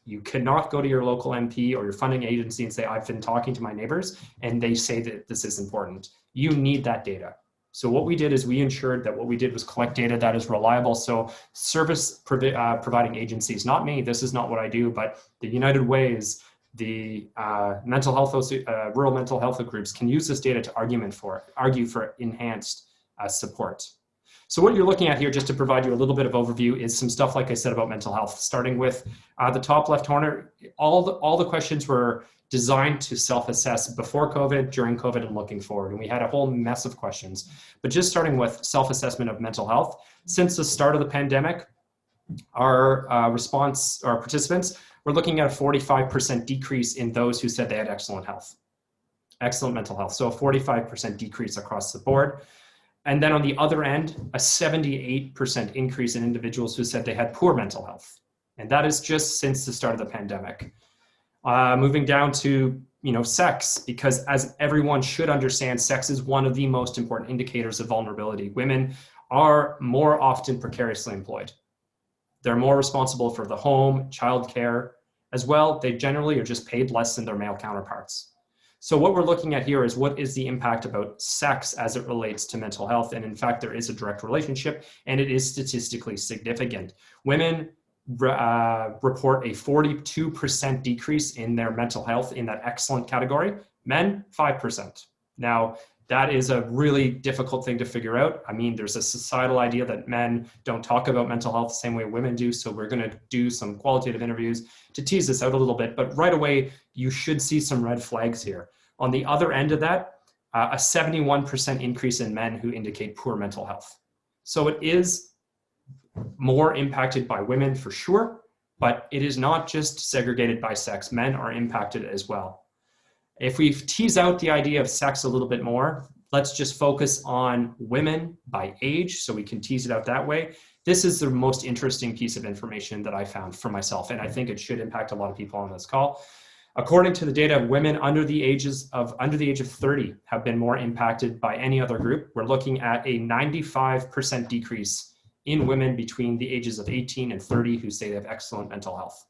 You cannot go to your local MP or your funding agency and say, I've been talking to my neighbors and they say that this is important. You need that data. So what we did is we ensured that what we did was collect data that is reliable. So service providing agencies, not me, this is not what I do, but the United Ways, the rural mental health groups can use this data to argue for enhanced support. So what you're looking at here, just to provide you a little bit of overview, is some stuff like I said about mental health, starting with the top left corner. All the questions were designed to self-assess before COVID, during COVID, and looking forward. And we had a whole mess of questions. But just starting with self-assessment of mental health, since the start of the pandemic, our participants were looking at a 45% decrease in those who said they had excellent mental health. So a 45% decrease across the board. And then on the other end, a 78% increase in individuals who said they had poor mental health. And that is just since the start of the pandemic. Moving down to sex, because as everyone should understand, sex is one of the most important indicators of vulnerability. Women are more often precariously employed. They're more responsible for the home, childcare as well. They generally are just paid less than their male counterparts. So what we're looking at here is what is the impact about sex as it relates to mental health. And in fact, there is a direct relationship, and it is statistically significant. Women report a 42% decrease in their mental health in that excellent category. Men, 5%. Now, that is a really difficult thing to figure out. I mean, there's a societal idea that men don't talk about mental health the same way women do. So we're going to do some qualitative interviews to tease this out a little bit. But right away, you should see some red flags here. On the other end of that, a 71% increase in men who indicate poor mental health. So it is more impacted by women for sure, but it is not just segregated by sex. Men are impacted as well. If we tease out the idea of sex a little bit more, let's just focus on women by age so we can tease it out that way. This is the most interesting piece of information that I found for myself, and I think it should impact a lot of people on this call. According to the data, women under the age of 30 have been more impacted by any other group. We're looking at a 95% decrease in women between the ages of 18 and 30 who say they have excellent mental health.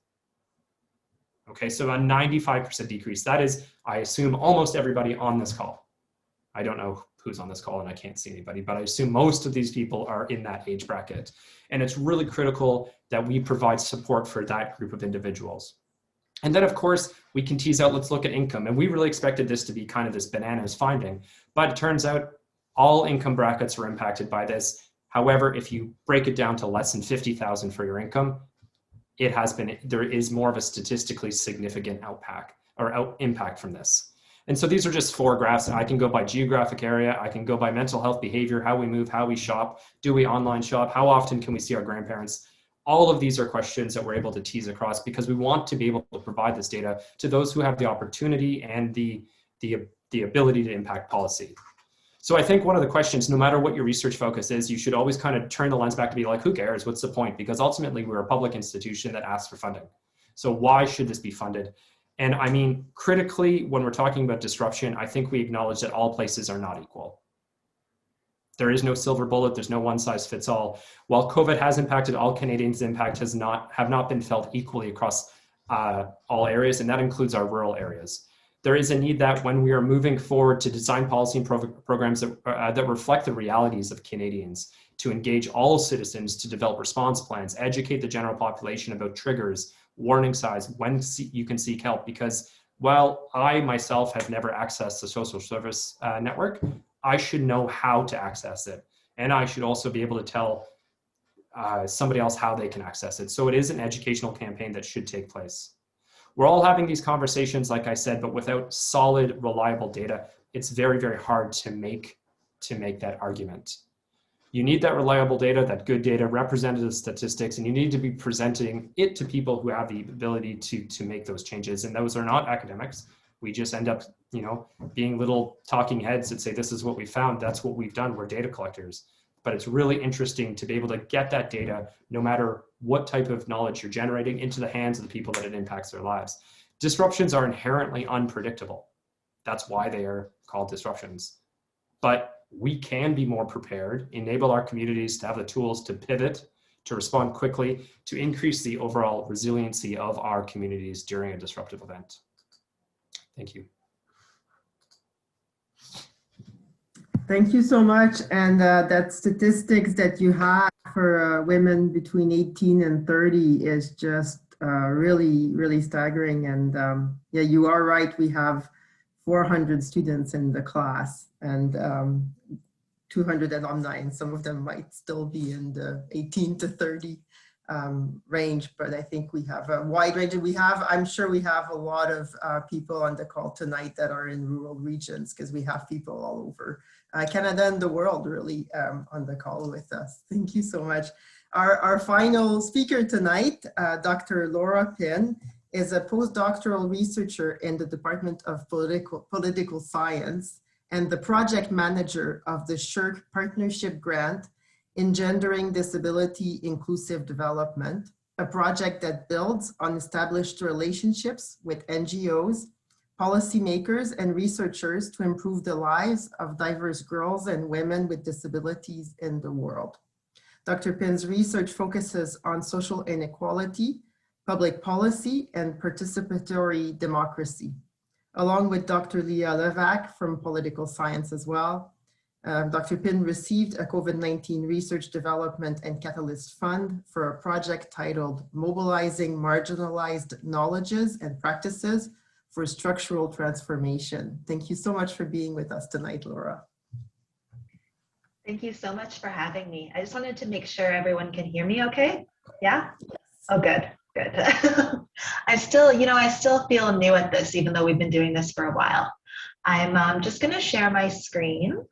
Okay, so a 95% decrease. That is, I assume, almost everybody on this call. I don't know who's on this call and I can't see anybody, but I assume most of these people are in that age bracket. And it's really critical that we provide support for that group of individuals. And then, of course, we can tease out, let's look at income. And we really expected this to be kind of this bananas finding, but it turns out all income brackets are impacted by this. However, if you break it down to less than 50,000 for your income, there is more of a statistically significant impact from this. And so these are just 4 graphs. I can go by geographic area. I can go by mental health behavior, how we move, how we shop. Do we online shop? How often can we see our grandparents? All of these are questions that we're able to tease across because we want to be able to provide this data to those who have the opportunity and the ability to impact policy. So I think one of the questions, no matter what your research focus is, you should always kind of turn the lens back to be like, who cares? What's the point? Because ultimately we're a public institution that asks for funding. So why should this be funded? And I mean, critically, when we're talking about disruption, I think we acknowledge that all places are not equal. There is no silver bullet. There's no one size fits all. While COVID has impacted all Canadians, the impact have not been felt equally across all areas, and that includes our rural areas. There is a need that when we are moving forward to design policy and programs that reflect the realities of Canadians, to engage all citizens to develop response plans, educate the general population about triggers, warning signs, when you can seek help. Because while I myself have never accessed the social service network, I should know how to access it. And I should also be able to tell somebody else how they can access it. So it is an educational campaign that should take place. We're all having these conversations, like I said, but without solid, reliable data, it's very, very hard to make that argument. You need that reliable data, that good data, representative statistics, and you need to be presenting it to people who have the ability to make those changes. And those are not academics. We just end up, being little talking heads that say, this is what we found. That's what we've done. We're data collectors. But it's really interesting to be able to get that data, no matter what type of knowledge you're generating, into the hands of the people that it impacts their lives. Disruptions are inherently unpredictable. That's why they are called disruptions. But we can be more prepared, enable our communities to have the tools to pivot, to respond quickly, to increase the overall resiliency of our communities during a disruptive event. Thank you. Thank you so much. And that statistics that you have for women between 18 and 30 is just really, really staggering. And yeah, you are right. We have 400 students in the class, and 200 alumni, and some of them might still be in the 18 to 30 range, but I think we have a wide range. And I'm sure we have a lot of people on the call tonight that are in rural regions, because we have people all over Canada and the world really on the call with us. Thank you so much. Our final speaker tonight, Dr. Laura Pin, is a postdoctoral researcher in the Department of Political Science and the project manager of the SSHRC Partnership Grant, Engendering Disability Inclusive Development, a project that builds on established relationships with NGOs, policymakers, and researchers to improve the lives of diverse girls and women with disabilities in the world. Dr. Pin's research focuses on social inequality, public policy, and participatory democracy. Along with Dr. Leah Levac from Political Science as well, Dr. Pin received a COVID-19 Research Development and Catalyst Fund for a project titled Mobilizing Marginalized Knowledges and Practices for Structural Transformation. Thank you so much for being with us tonight, Laura. Thank you so much for having me. I just wanted to make sure everyone can hear me okay? Yeah? Oh, good, good. I still feel new at this, even though we've been doing this for a while. I'm just gonna share my screen.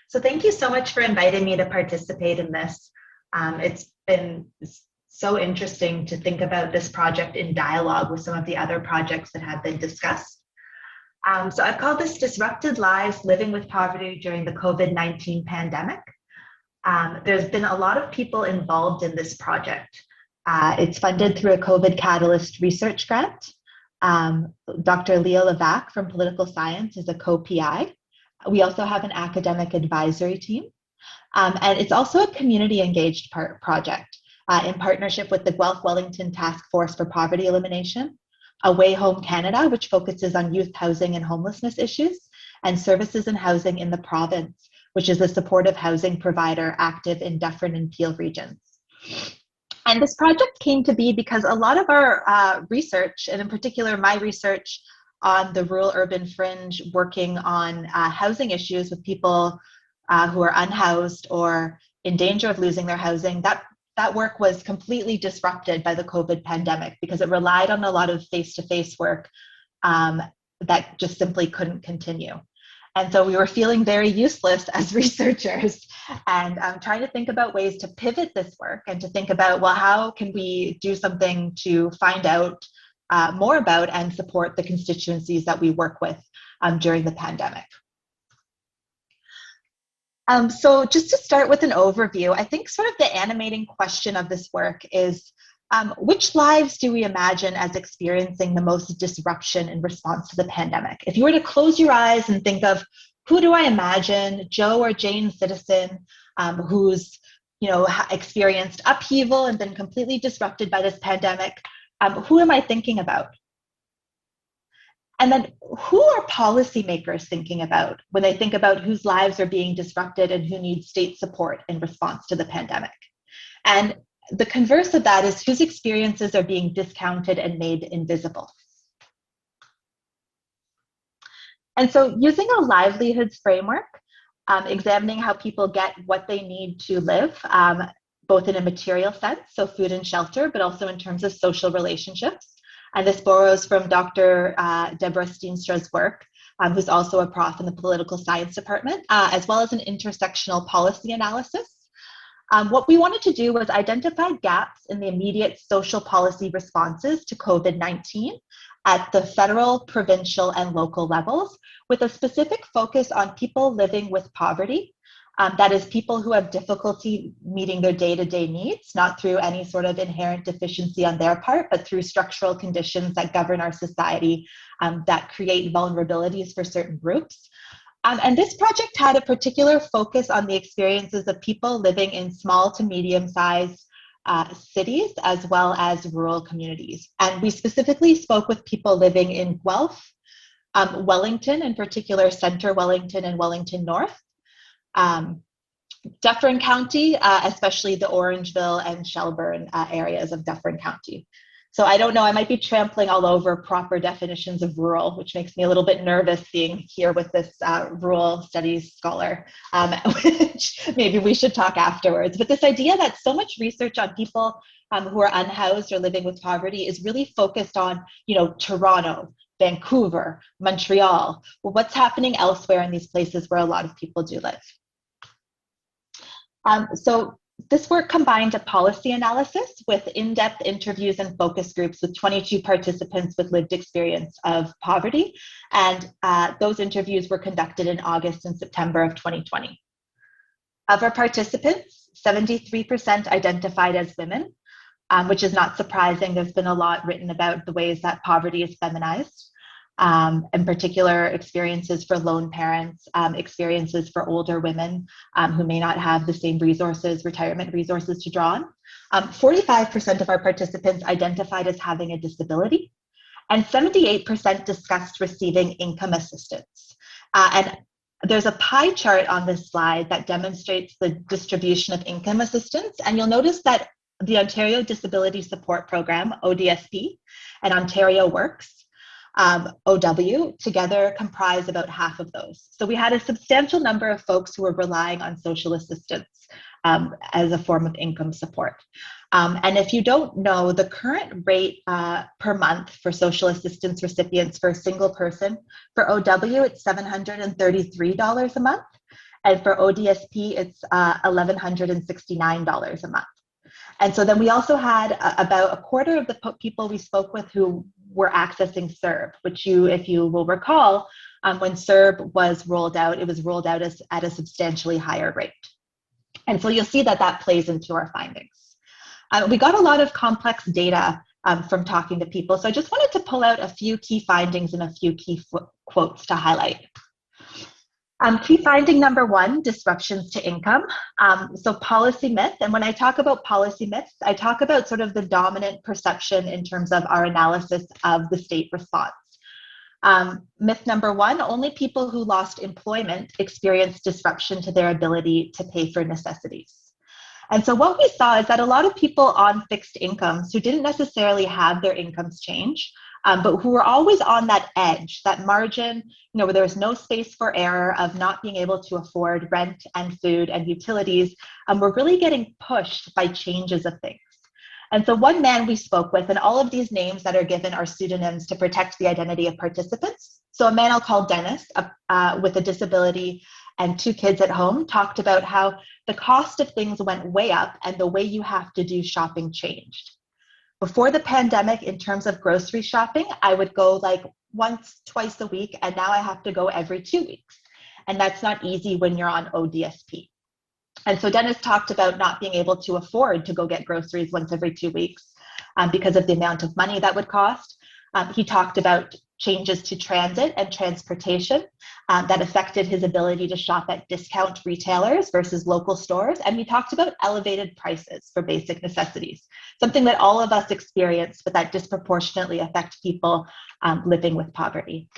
So thank you so much for inviting me to participate in this. It's been so interesting to think about this project in dialogue with some of the other projects that have been discussed. So I've called this Disrupted Lives Living with Poverty During the COVID-19 Pandemic. There's been a lot of people involved in this project. It's funded through a COVID Catalyst research grant. Dr. Leah Levac from Political Science is a co-PI. We also have an academic advisory team. And it's also a community engaged project in partnership with the Guelph Wellington Task Force for Poverty Elimination, Away Home Canada, which focuses on youth housing and homelessness issues, and Services and Housing in the Province, which is a supportive housing provider active in Dufferin and Peel regions. And this project came to be because a lot of our research, and in particular my research on the rural urban fringe, working on housing issues with people who are unhoused or in danger of losing their housing, that work was completely disrupted by the COVID pandemic because it relied on a lot of face-to-face work that just simply couldn't continue. And so we were feeling very useless as researchers and trying to think about ways to pivot this work and to think about, well, how can we do something to find out more about and support the constituencies that we work with during the pandemic. So just to start with an overview, I think sort of the animating question of this work is, which lives do we imagine as experiencing the most disruption in response to the pandemic? If you were to close your eyes and think of, who do I imagine, Joe or Jane Citizen, who's experienced upheaval and been completely disrupted by this pandemic, who am I thinking about? And then who are policymakers thinking about when they think about whose lives are being disrupted and who needs state support in response to the pandemic? And the converse of that is whose experiences are being discounted and made invisible. And so using a livelihoods framework, examining how people get what they need to live, both in a material sense, so food and shelter, but also in terms of social relationships. And this borrows from Dr. Deborah Steenstra's work, who's also a prof in the political science department, as well as an intersectional policy analysis. What we wanted to do was identify gaps in the immediate social policy responses to COVID-19 at the federal, provincial, and local levels, with a specific focus on people living with poverty. That is, people who have difficulty meeting their day-to-day needs, not through any sort of inherent deficiency on their part, but through structural conditions that govern our society that create vulnerabilities for certain groups. And this project had a particular focus on the experiences of people living in small to medium-sized cities, as well as rural communities. And we specifically spoke with people living in Guelph, Wellington, in particular, Centre Wellington and Wellington North, Dufferin County, especially the Orangeville and Shelburne areas of Dufferin County. So I don't know, I might be trampling all over proper definitions of rural, which makes me a little bit nervous being here with this rural studies scholar, which maybe we should talk afterwards. But this idea that so much research on people who are unhoused or living with poverty is really focused on, Toronto, Vancouver, Montreal. Well, what's happening elsewhere in these places where a lot of people do live? So this work combined a policy analysis with in-depth interviews and focus groups with 22 participants with lived experience of poverty. And those interviews were conducted in August and September of 2020. Of our participants, 73% identified as women, which is not surprising. There's been a lot written about the ways that poverty is feminized. In particular, experiences for lone parents, experiences for older women who may not have the same resources, retirement resources to draw on. 45% of our participants identified as having a disability, and 78% discussed receiving income assistance. And there's a pie chart on this slide that demonstrates the distribution of income assistance, and you'll notice that the Ontario Disability Support Program, ODSP, and Ontario Works, OW, together comprise about half of those. So we had a substantial number of folks who were relying on social assistance as a form of income support. And if you don't know, the current rate per month for social assistance recipients for a single person, for OW, it's $733 a month. And for ODSP, it's $1,169 a month. And so then we also had about a quarter of the people we spoke with who were accessing CERB, which if you will recall, when CERB was rolled out, it was rolled out at a substantially higher rate. And so you'll see that plays into our findings. We got a lot of complex data from talking to people. So I just wanted to pull out a few key findings and a few key quotes to highlight. Key finding number one, disruptions to income. So policy myth, and when I talk about policy myths, I talk about sort of the dominant perception in terms of our analysis of the state response. Myth number one, only people who lost employment experienced disruption to their ability to pay for necessities. And so what we saw is that a lot of people on fixed incomes who didn't necessarily have their incomes change, but who were always on that edge, that margin, where there was no space for error of not being able to afford rent and food and utilities, were really getting pushed by changes of things. And so one man we spoke with, and all of these names that are given are pseudonyms to protect the identity of participants. So a man I'll call Dennis, with a disability and 2 kids at home, talked about how the cost of things went way up and the way you have to do shopping changed. Before the pandemic, in terms of grocery shopping, I would go like once, twice a week, and now I have to go every 2 weeks. And that's not easy when you're on ODSP. And so Dennis talked about not being able to afford to go get groceries once every 2 weeks because of the amount of money that would cost. He talked about changes to transit and transportation that affected his ability to shop at discount retailers versus local stores. And he talked about elevated prices for basic necessities, something that all of us experience, but that disproportionately affect people living with poverty.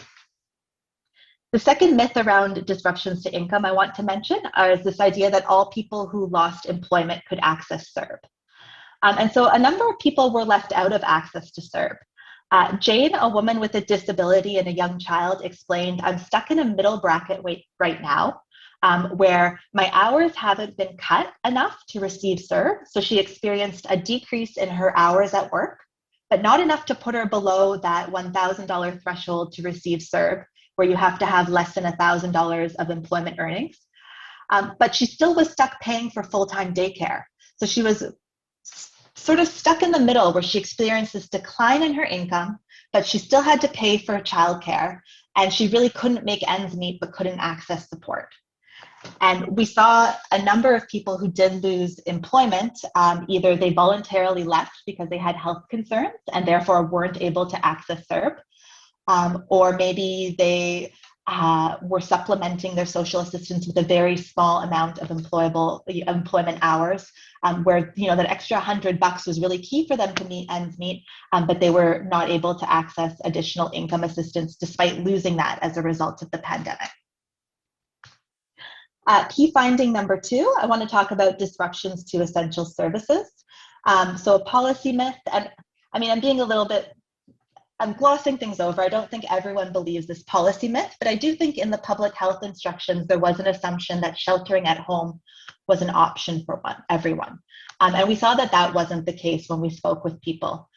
The second myth around disruptions to income I want to mention is this idea that all people who lost employment could access CERB. And so a number of people were left out of access to CERB. Jane, a woman with a disability and a young child, explained, "I'm stuck in a middle bracket right now where my hours haven't been cut enough to receive CERB." So she experienced a decrease in her hours at work, but not enough to put her below that $1,000 threshold to receive CERB, where you have to have less than $1,000 of employment earnings. But she still was stuck paying for full-time daycare. So she was sort of stuck in the middle where she experienced this decline in her income, but she still had to pay for childcare, and she really couldn't make ends meet but couldn't access support. And we saw a number of people who did lose employment. Either they voluntarily left because they had health concerns and therefore weren't able to access CERB, or maybe they were supplementing their social assistance with a very small amount of employment hours, where that extra $100 was really key for them to meet ends meet, but they were not able to access additional income assistance despite losing that as a result of the pandemic. Key finding number 2, I want to talk about disruptions to essential services. So a policy myth, and I mean, I'm glossing things over. I don't think everyone believes this policy myth, but I do think in the public health instructions, there was an assumption that sheltering at home was an option for everyone. And we saw that that wasn't the case when we spoke with people.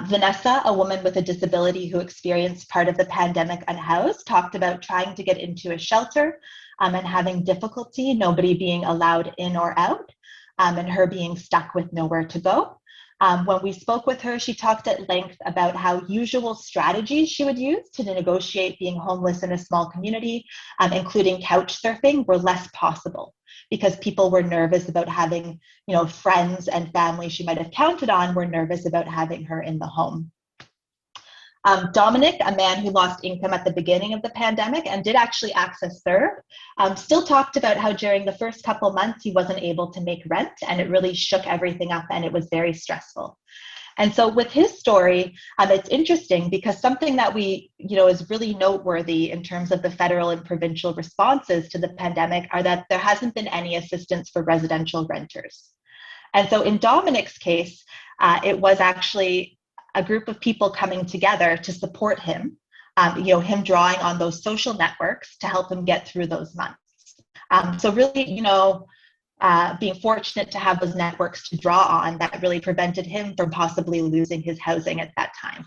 Vanessa, a woman with a disability who experienced part of the pandemic unhoused, talked about trying to get into a shelter and having difficulty, nobody being allowed in or out, and her being stuck with nowhere to go. When we spoke with her, she talked at length about how usual strategies she would use to negotiate being homeless in a small community, including couch surfing, were less possible because people were nervous about having, friends and family she might have counted on were nervous about having her in the home. Dominic, a man who lost income at the beginning of the pandemic and did actually access CERB, still talked about how during the first couple months he wasn't able to make rent, and it really shook everything up and it was very stressful. And so with his story, it's interesting because something that is really noteworthy in terms of the federal and provincial responses to the pandemic are that there hasn't been any assistance for residential renters. And so in Dominic's case, it was actually a group of people coming together to support him, him drawing on those social networks to help him get through those months. So really, being fortunate to have those networks to draw on that really prevented him from possibly losing his housing at that time.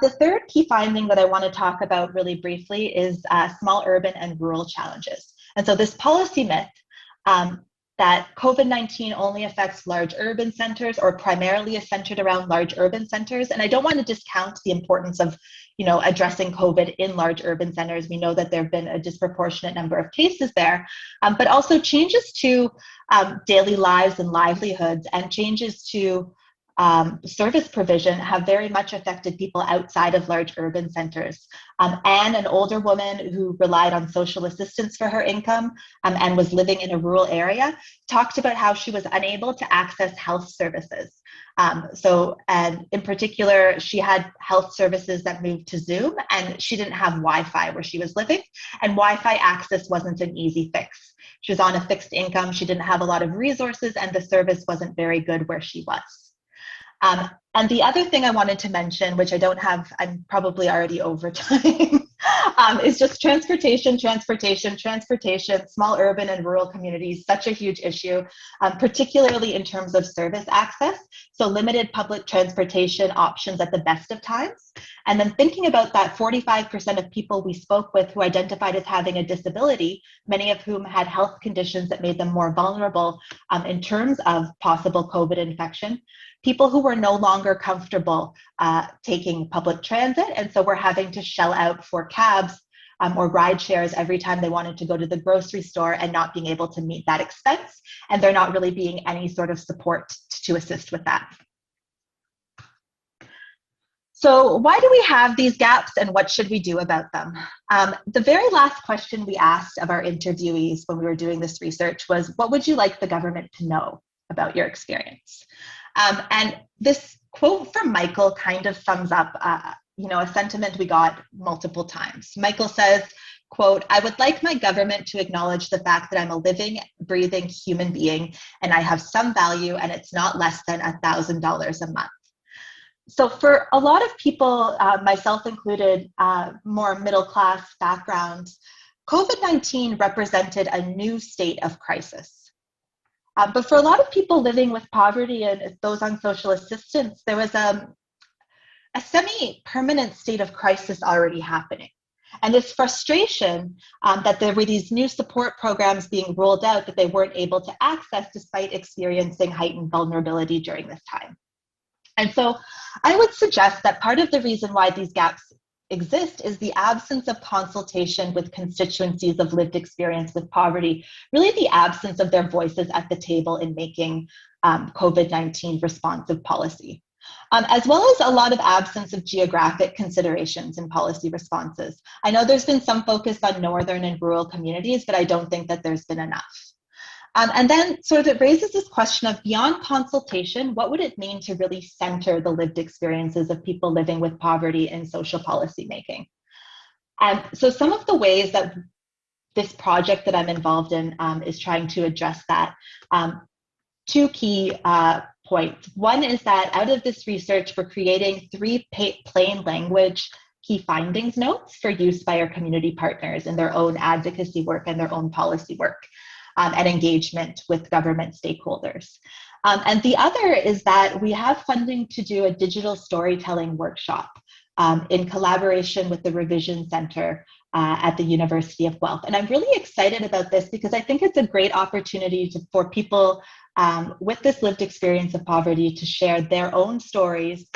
The third key finding that I want to talk about really briefly is small urban and rural challenges. And so this policy myth that COVID-19 only affects large urban centers or primarily is centered around large urban centers. And I don't want to discount the importance of, addressing COVID in large urban centers. We know that there have been a disproportionate number of cases there, but also changes to daily lives and livelihoods and changes to service provision have very much affected people outside of large urban centers. Anne, an older woman who relied on social assistance for her income and was living in a rural area, talked about how she was unable to access health services. And in particular, she had health services that moved to Zoom, and she didn't have Wi-Fi where she was living, and Wi-Fi access wasn't an easy fix. She was on a fixed income, she didn't have a lot of resources, and the service wasn't very good where she was. And the other thing I wanted to mention, which I don't have, I'm probably already over time, is just transportation, small urban and rural communities, such a huge issue, particularly in terms of service access. So limited public transportation options at the best of times. And then thinking about that 45% of people we spoke with who identified as having a disability, many of whom had health conditions that made them more vulnerable in terms of possible COVID infection. People who were no longer comfortable taking public transit, and so were having to shell out for cabs or ride shares every time they wanted to go to the grocery store and not being able to meet that expense, and there not really being any sort of support to assist with that. So why do we have these gaps and what should we do about them? The very last question we asked of our interviewees when we were doing this research was, what would you like the government to know about your experience? And this quote from Michael kind of sums up, a sentiment we got multiple times. Michael says, quote, "I would like my government to acknowledge the fact that I'm a living, breathing human being and I have some value and it's not less than $1,000 a month." So for a lot of people, myself included, more middle-class backgrounds, COVID-19 represented a new state of crisis. But for a lot of people living with poverty and those on social assistance, there was a semi-permanent state of crisis already happening. And this frustration that there were these new support programs being rolled out that they weren't able to access despite experiencing heightened vulnerability during this time. And so I would suggest that part of the reason why these gaps exist is the absence of consultation with constituencies of lived experience with poverty, really the absence of their voices at the table in making COVID-19 responsive policy, as well as a lot of absence of geographic considerations in policy responses. I know there's been some focus on northern and rural communities, but I don't think that there's been enough. And then sort of it raises this question of, beyond consultation, what would it mean to really center the lived experiences of people living with poverty in social policy making? And so some of the ways that this project that I'm involved in is trying to address that two key points. One is that out of this research, we're creating 3 plain language key findings notes for use by our community partners in their own advocacy work and their own policy work and engagement with government stakeholders. And the other is that we have funding to do a digital storytelling workshop in collaboration with the Revision Center at the University of Guelph. And I'm really excited about this because I think it's a great opportunity for people with this lived experience of poverty to share their own stories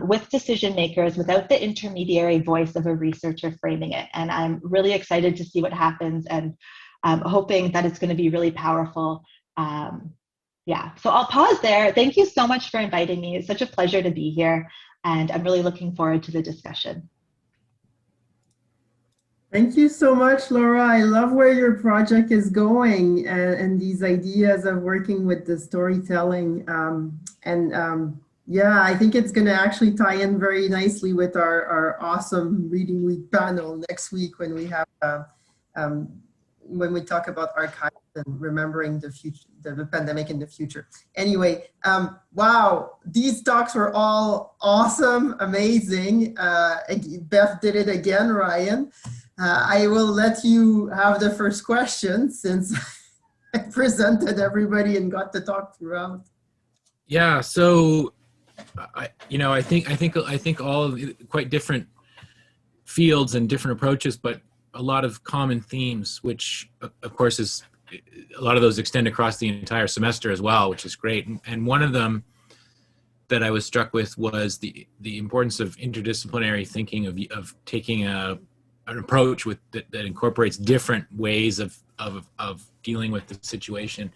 with decision makers without the intermediary voice of a researcher framing it. And I'm really excited to see what happens and hoping that it's going to be really powerful. Yeah, so I'll pause there. Thank you so much for inviting me. It's such a pleasure to be here, and I'm really looking forward to the discussion. Thank you so much, Laura. I love where your project is going and these ideas of working with the storytelling. Yeah, I think it's going to actually tie in very nicely with our awesome Reading Week panel next week when we have when we talk about archives and remembering the future, the pandemic in the future. Anyway, wow, these talks were all awesome, amazing. Beth did it again, Ryan. I will let you have the first question since I presented everybody and got to talk throughout. Yeah, so I think all of quite different fields and different approaches, but a lot of common themes, which of course is a lot of those extend across the entire semester as well, which is great. And one of them that I was struck with was the importance of interdisciplinary thinking, of taking an approach with that incorporates different ways of dealing with the situation.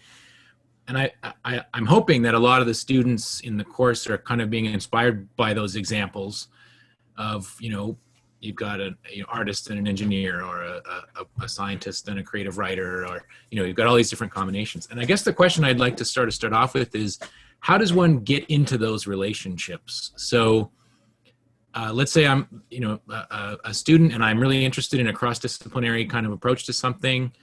And I'm hoping that a lot of the students in the course are kind of being inspired by those examples of, you've got an artist and an engineer, or a scientist and a creative writer, or, you've got all these different combinations. And I guess the question I'd like to start off with is, how does one get into those relationships? So let's say I'm, a student and I'm really interested in a cross-disciplinary kind of approach to something.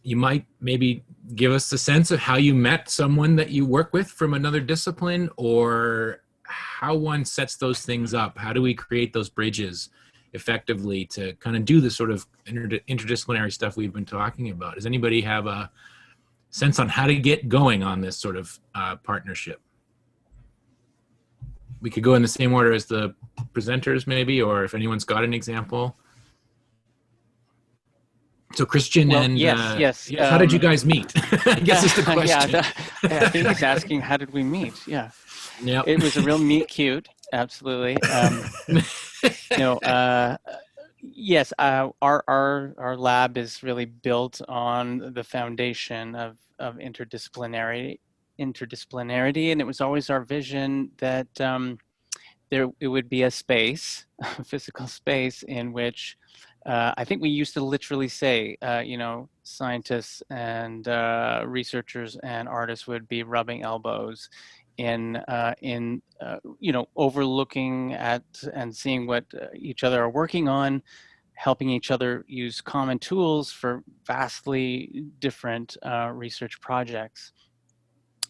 You might maybe give us a sense of how you met someone that you work with from another discipline, or how one sets those things up. How do we create those bridges effectively to kind of do the sort of interdisciplinary stuff we've been talking about? Does anybody have a sense on how to get going on this sort of partnership? We could go in the same order as the presenters maybe, or if anyone's got an example. So Christian, well, and yes. How did you guys meet? I guess is the question. I think he's asking, how did we meet? Yeah. Yep. It was a real meet cute. Absolutely. Yes, our lab is really built on the foundation of interdisciplinarity, and it was always our vision that it would be a space, a physical space in which I think we used to literally say, scientists and researchers and artists would be rubbing elbows in overlooking at and seeing what each other are working on, helping each other use common tools for vastly different research projects.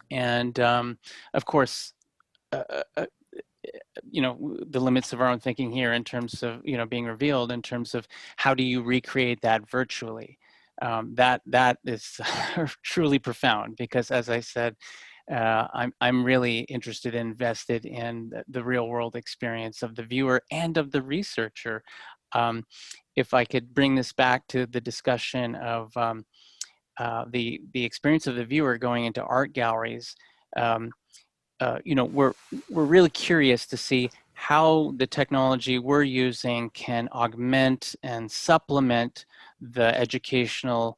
And of course, the limits of our own thinking here in terms of, being revealed in terms of how do you recreate that virtually? That is truly profound, because as I said, I'm really interested and invested in the real world experience of the viewer and of the researcher. If I could bring this back to the discussion of the experience of the viewer going into art galleries, we're really curious to see how the technology we're using can augment and supplement the educational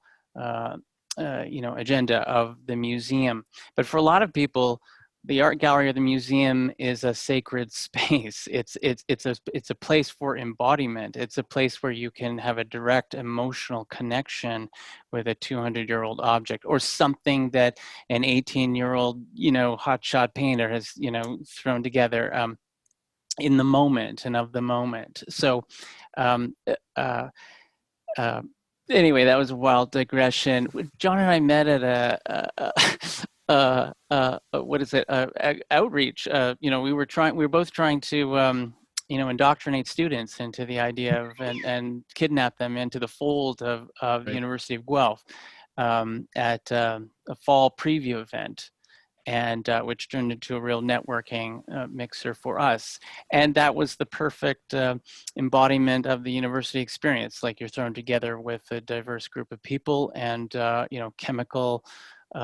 agenda of the museum. But for a lot of people, the art gallery or the museum is a sacred space. It's a place for embodiment. It's a place where you can have a direct emotional connection with a 200-year-old object, or something that an 18-year-old, hotshot painter has, thrown together in the moment and of the moment. So anyway, that was a wild digression. John and I met at what is it, outreach. You know, we were both trying to, you know, indoctrinate students into the idea of, and kidnap them into the fold of the Right. University of Guelph at a fall preview event, and which turned into a real networking mixer for us. And that was the perfect embodiment of the university experience. Like, you're thrown together with a diverse group of people, and you know, chemical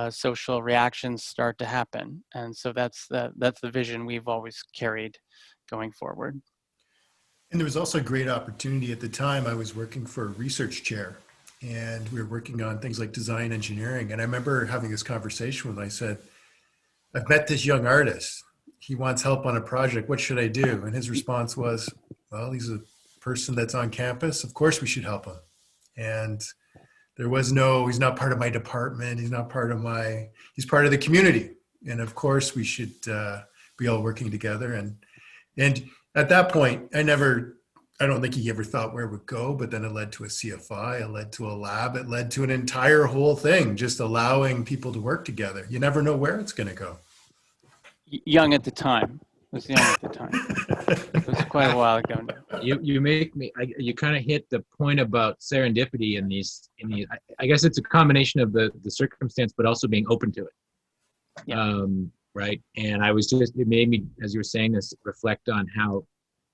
social reactions start to happen. And so that's the vision we've always carried going forward. And there was also a great opportunity at the time. I was working for a research chair, and we were working on things like design engineering. And I remember having this conversation with him. I said, I've met this young artist. He wants help on a project. What should I do? And his response was, well, he's a person that's on campus. Of course we should help him. And there was no, he's not part of my department. He's not part of my, he's part of the community. And of course we should be all working together. And at that point, I don't think he ever thought where it would go, but then it led to a CFI, it led to a lab, it led to an entire whole thing, just allowing people to work together. You never know where it's going to go. Young at the time. It was young at the time. It was quite a while ago now. You make me, you kind of hit the point about serendipity in these, I guess it's a combination of the circumstance, but also being open to it. Yeah. Right. And I was just, it made me, as you were saying this, reflect on how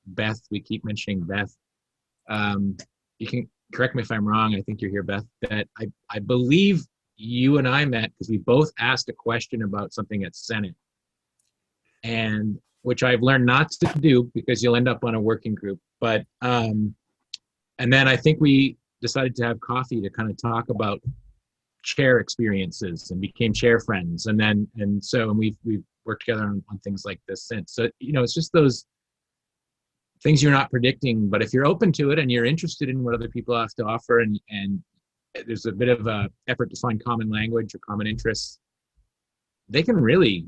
Beth, we keep mentioning Beth. You can correct me if I'm wrong. I think you're here, Beth, that I believe you and I met because we both asked a question about something at Senate, and which I've learned not to do because you'll end up on a working group. But, and then I think we decided to have coffee to kind of talk about chair experiences and became chair friends. And then, and we've worked together on things like this since. So, you know, it's just those things you're not predicting, but if you're open to it and you're interested in what other people have to offer, and there's a bit of a effort to find common language or common interests, they can really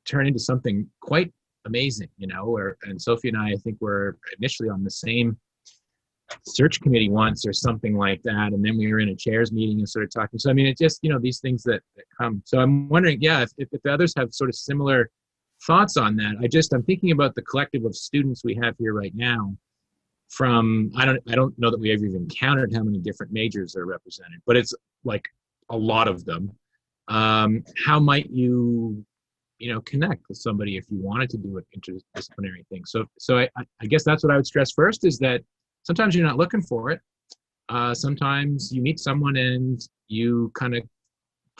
turn into something quite amazing, you know. And Sophie and I think were initially on the same search committee once or something like that, and then we were in a chairs meeting and sort of talking. So I mean, it's just, you know, these things that come. So I'm wondering, yeah, if the others have sort of similar thoughts on that. I'm thinking about the collective of students we have here right now. From I don't know that we ever even counted how many different majors are represented, but it's like a lot of them. How might you connect with somebody if you wanted to do an interdisciplinary thing? So I guess that's what I would stress first, is that sometimes you're not looking for it. Sometimes you meet someone and you kind of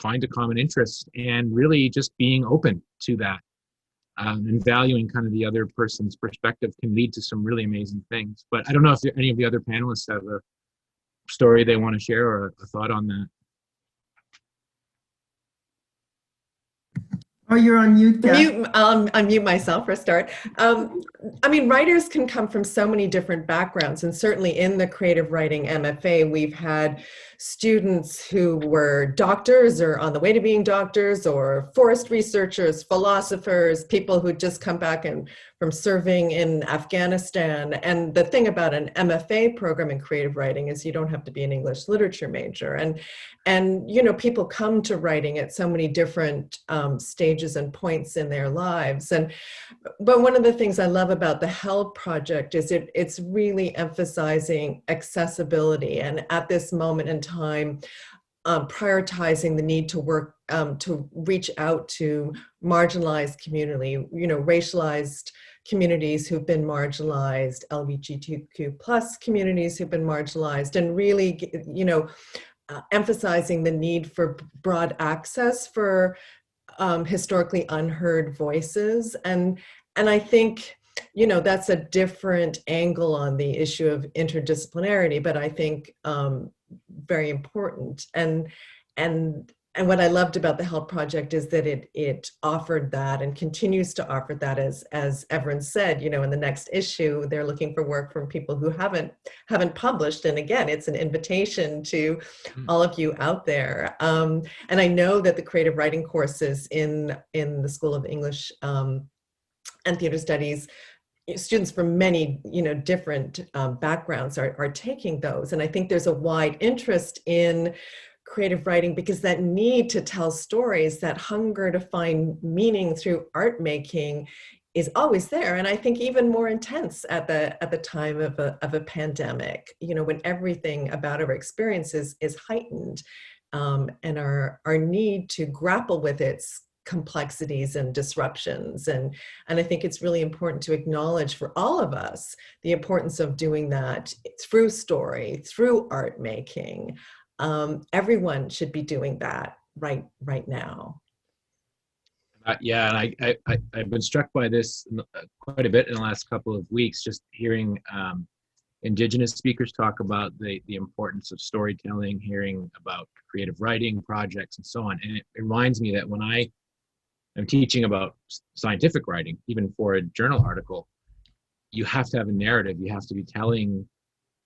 find a common interest, and really just being open to that and valuing kind of the other person's perspective can lead to some really amazing things. But I don't know if any of the other panelists have a story they want to share or a thought on that. Oh, you're on mute, Kath. Unmute myself for a start. I mean, writers can come from so many different backgrounds, and certainly in the creative writing MFA, we've had students who were doctors or on the way to being doctors, or forest researchers, philosophers, people who just come back from serving in Afghanistan. And the thing about an MFA program in creative writing is you don't have to be an English literature major. And you know, people come to writing at so many different stages and points in their lives. But one of the things I love about the HELD project is it's really emphasizing accessibility, and at this moment in time, prioritizing the need to work to reach out to marginalized community, you know, racialized communities who've been marginalized, LGBTQ plus communities who've been marginalized, and really, you know, emphasizing the need for broad access for historically unheard voices. And I think, you know, that's a different angle on the issue of interdisciplinarity, but I think very important. And what I loved about the HELD project is that it offered that and continues to offer that, as Everin said, you know, in the next issue, they're looking for work from people who haven't published. And again, it's an invitation to all of you out there. And I know that the creative writing courses in the School of English and Theater Studies, students from many, you know, different backgrounds are taking those. And I think there's a wide interest in creative writing, because that need to tell stories, that hunger to find meaning through art making is always there. And I think even more intense at the time of a pandemic, you know, when everything about our experiences is heightened, and our need to grapple with its complexities and disruptions. And I think it's really important to acknowledge for all of us the importance of doing that through story, through art making. Everyone should be doing that right now. Yeah, and I've been struck by this quite a bit in the last couple of weeks, just hearing Indigenous speakers talk about the importance of storytelling, hearing about creative writing projects and so on. And it reminds me that when I am teaching about scientific writing, even for a journal article, you have to have a narrative. You have to be telling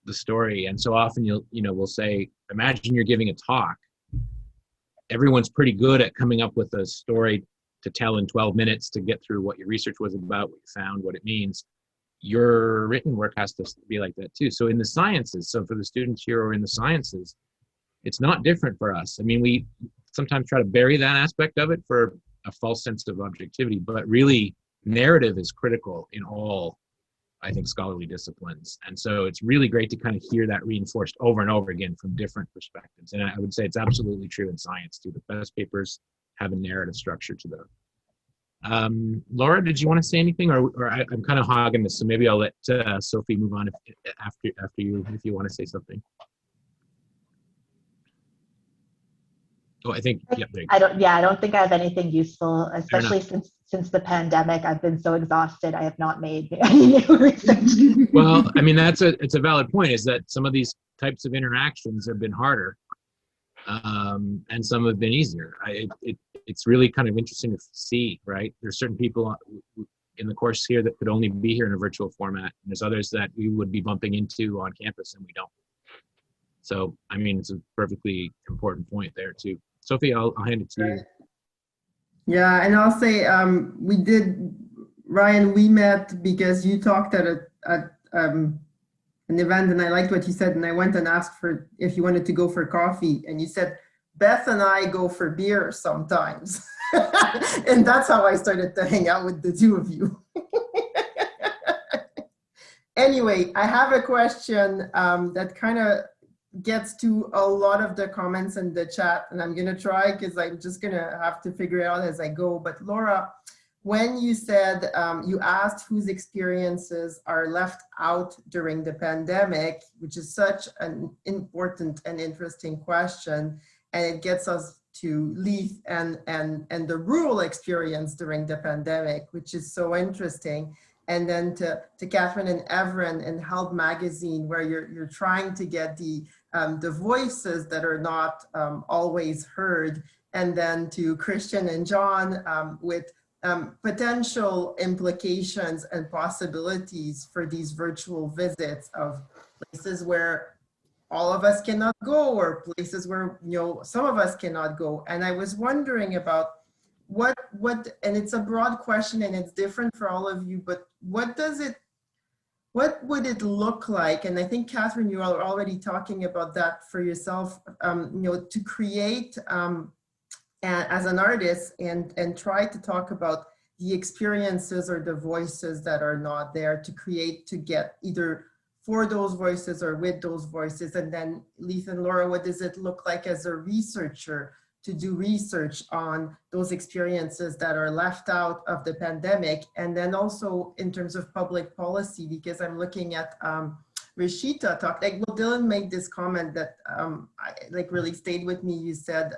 the story. And so often we'll say, imagine you're giving a talk. Everyone's pretty good at coming up with a story to tell in 12 minutes to get through what your research was about, what you found, what it means. Your written work has to be like that too. So in the sciences, so for the students here or in the sciences, it's not different for us. I mean, we sometimes try to bury that aspect of it for a false sense of objectivity, but really narrative is critical in all, I think, scholarly disciplines. And so it's really great to kind of hear that reinforced over and over again from different perspectives. And I would say it's absolutely true in science too. The best papers have a narrative structure to them. Laura, did you want to say anything, or I'm kind of hogging this, so maybe I'll let Sophie move on after you, if you want to say something. Oh, I think, yeah, there you go. I don't think I have anything useful, especially since the pandemic. I've been so exhausted. I have not made any new research. Well, I mean, it's a valid point, is that some of these types of interactions have been harder, and some have been easier. It's really kind of interesting to see, right? There's certain people in the course here that could only be here in a virtual format, and there's others that we would be bumping into on campus and we don't. So, I mean, it's a perfectly important point there too. Sophie, I'll hand it to you. Yeah, and I'll say Ryan, we met because you talked at an event, and I liked what you said, and I went and asked for if you wanted to go for coffee, and you said, Beth and I go for beer sometimes. And that's how I started to hang out with the two of you. Anyway, I have a question that kind of gets to a lot of the comments in the chat, and I'm going to try because I'm just going to have to figure it out as I go. But Laura, when you said you asked whose experiences are left out during the pandemic, which is such an important and interesting question, and it gets us to Leith and the rural experience during the pandemic, which is so interesting. And then to Catherine and Everin and Help Magazine, where you're trying to get the voices that are not always heard. And then to Christian and John with potential implications and possibilities for these virtual visits of places where all of us cannot go, or places where some of us cannot go. And I was wondering about what, and it's a broad question and it's different for all of you, but what would it look like? And I think, Catherine, you are already talking about that for yourself, to create as an artist and try to talk about the experiences or the voices that are not there, to get either for those voices or with those voices. And then Leith and Laura, what does it look like as a researcher to do research on those experiences that are left out of the pandemic? And then also in terms of public policy, because I'm looking at Rishita talk, Dylan made this comment that really stayed with me. You said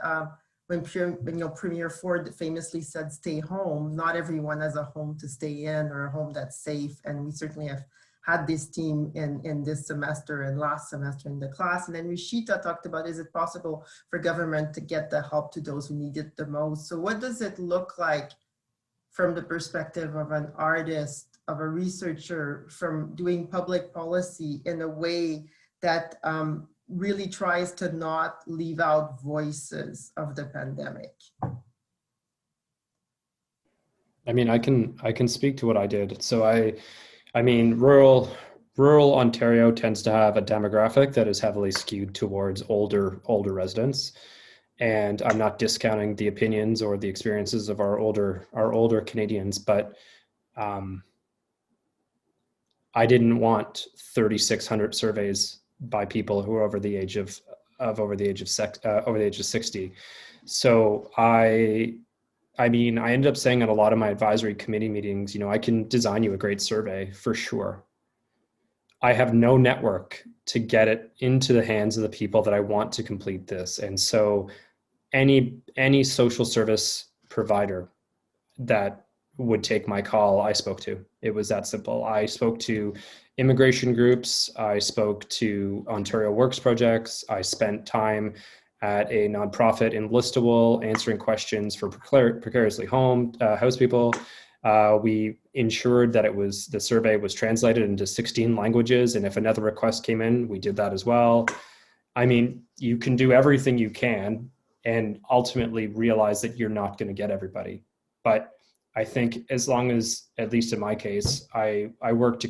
when Premier Ford famously said, stay home, not everyone has a home to stay in or a home that's safe. And we certainly have had this team in this semester and last semester in the class. And then Rishita talked about, is it possible for government to get the help to those who need it the most? So what does it look like from the perspective of an artist, of a researcher, from doing public policy in a way that really tries to not leave out voices of the pandemic? I mean, I can speak to what I did. So I mean, rural rural Ontario tends to have a demographic that is heavily skewed towards older residents. And I'm not discounting the opinions or the experiences of our older Canadians, but I didn't want 3,600 surveys by people who are over the age of 60. So I mean, I ended up saying at a lot of my advisory committee meetings, you know, I can design you a great survey for sure. I have no network to get it into the hands of the people that I want to complete this. And so any social service provider that would take my call, I spoke to. It was that simple. I spoke to immigration groups. I spoke to Ontario Works projects. I spent time at a nonprofit in Listowel answering questions for precariously housed people. We ensured that the survey was translated into 16 languages. And if another request came in, we did that as well. I mean, you can do everything you can and ultimately realize that you're not going to get everybody. But I think as long as, at least in my case, I worked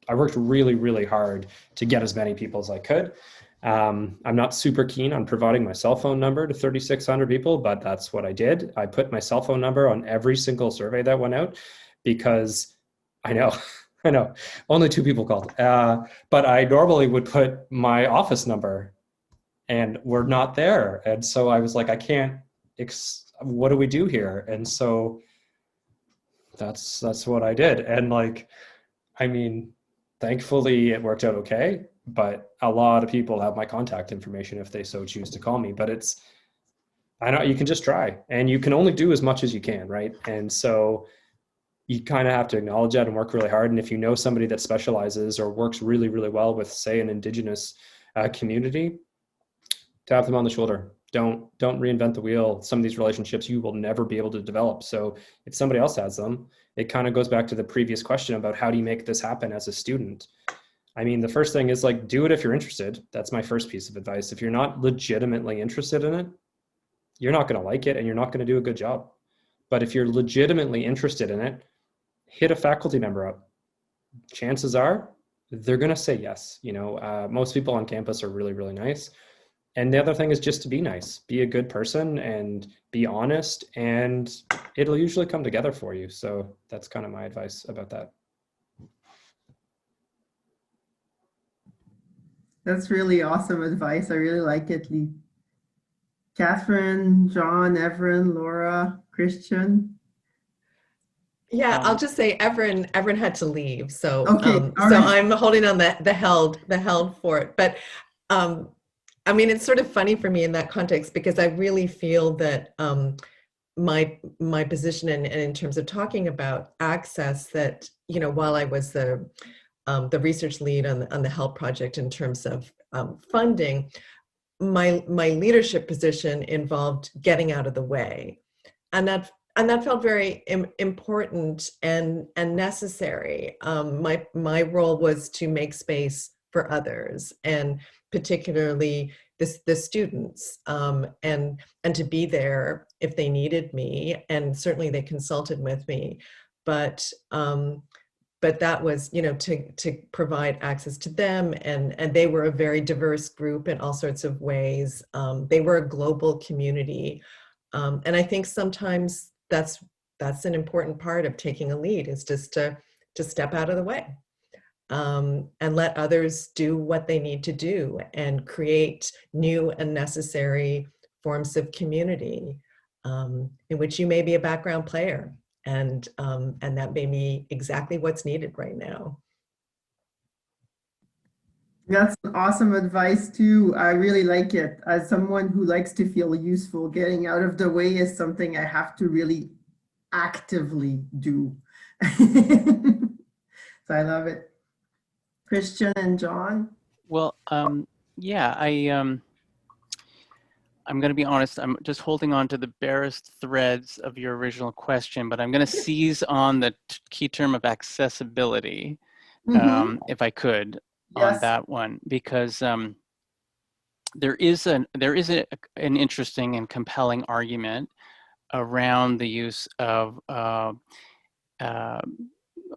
really, really hard to get as many people as I could. I'm not super keen on providing my cell phone number to 3,600 people, but that's what I did. I put my cell phone number on every single survey that went out because I know, only 2 people called. But I normally would put my office number and we're not there. And so I was like, I can't, what do we do here? And so that's what I did. And like, I mean, thankfully it worked out okay, but a lot of people have my contact information if they so choose to call me. But I know you can just try, and you can only do as much as you can, right? And so you kind of have to acknowledge that and work really hard. And if you know somebody that specializes or works really, really well with, say, an Indigenous community, tap them on the shoulder. Don't reinvent the wheel. Some of these relationships you will never be able to develop. So if somebody else has them, it kind of goes back to the previous question about how do you make this happen as a student? I mean, the first thing is like, do it if you're interested. That's my first piece of advice. If you're not legitimately interested in it, you're not going to like it and you're not going to do a good job. But if you're legitimately interested in it, hit a faculty member up. Chances are they're going to say yes. You know, most people on campus are really, really nice. And the other thing is just to be nice, be a good person and be honest, and it'll usually come together for you. So that's kind of my advice about that. That's really awesome advice. I really like it, Lee. Catherine, John, Everin, Laura, Christian. Yeah, I'll just say Everin had to leave, so Okay, all so right. I'm holding on the held for it. But I mean, it's sort of funny for me in that context because I really feel that my position and in terms of talking about access, that, you know, while I was the research lead on the HELP project in terms of funding, my leadership position involved getting out of the way, and that felt very important and necessary. My role was to make space for others, and particularly the students, and to be there if they needed me, and certainly they consulted with me, but that was, you know, to provide access to them, and they were a very diverse group in all sorts of ways. They were a global community, and I think sometimes that's an important part of taking a lead, is just to step out of the way. And let others do what they need to do and create new and necessary forms of community, in which you may be a background player, and that may be exactly what's needed right now. That's awesome advice too. I really like it. As someone who likes to feel useful, getting out of the way is something I have to really actively do. So I love it. Christian and John? Well, yeah, I'm going to be honest. I'm just holding on to the barest threads of your original question, but I'm going to seize on the key term of accessibility, if I could, on that one, because there is an interesting and compelling argument around the use of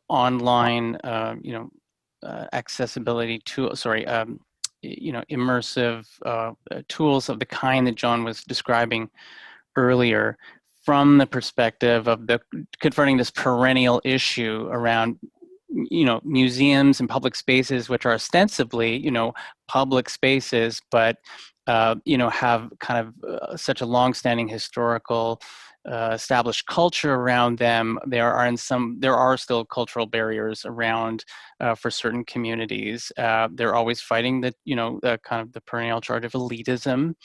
online, accessibility tool, immersive tools of the kind that John was describing earlier, from the perspective of confronting this perennial issue around museums and public spaces, which are ostensibly public spaces, but have kind of such a long-standing historical established culture around them. There are still cultural barriers around for certain communities. They're always fighting the kind of the perennial charge of elitism,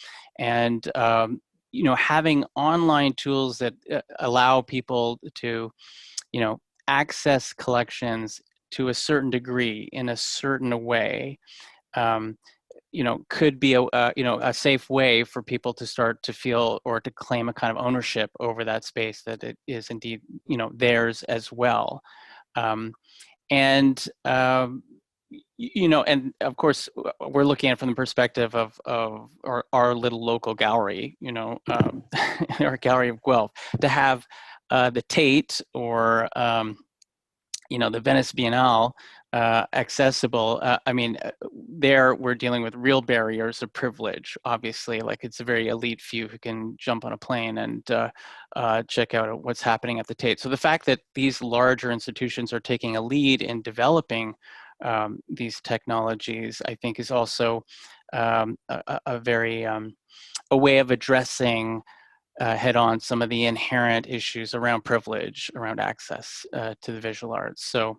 and having online tools that allow people to access collections to a certain degree in a certain way, could be a safe way for people to start to feel or to claim a kind of ownership over that space, that it is indeed theirs as well. And of course we're looking at it from the perspective of our little local gallery, our gallery of Guelph, to have the Tate or the Venice Biennale accessible. There we're dealing with real barriers of privilege, obviously. Like, it's a very elite few who can jump on a plane and check out what's happening at the Tate. So the fact that these larger institutions are taking a lead in developing these technologies, I think, is also a very a way of addressing head on some of the inherent issues around privilege, around access to the visual arts. So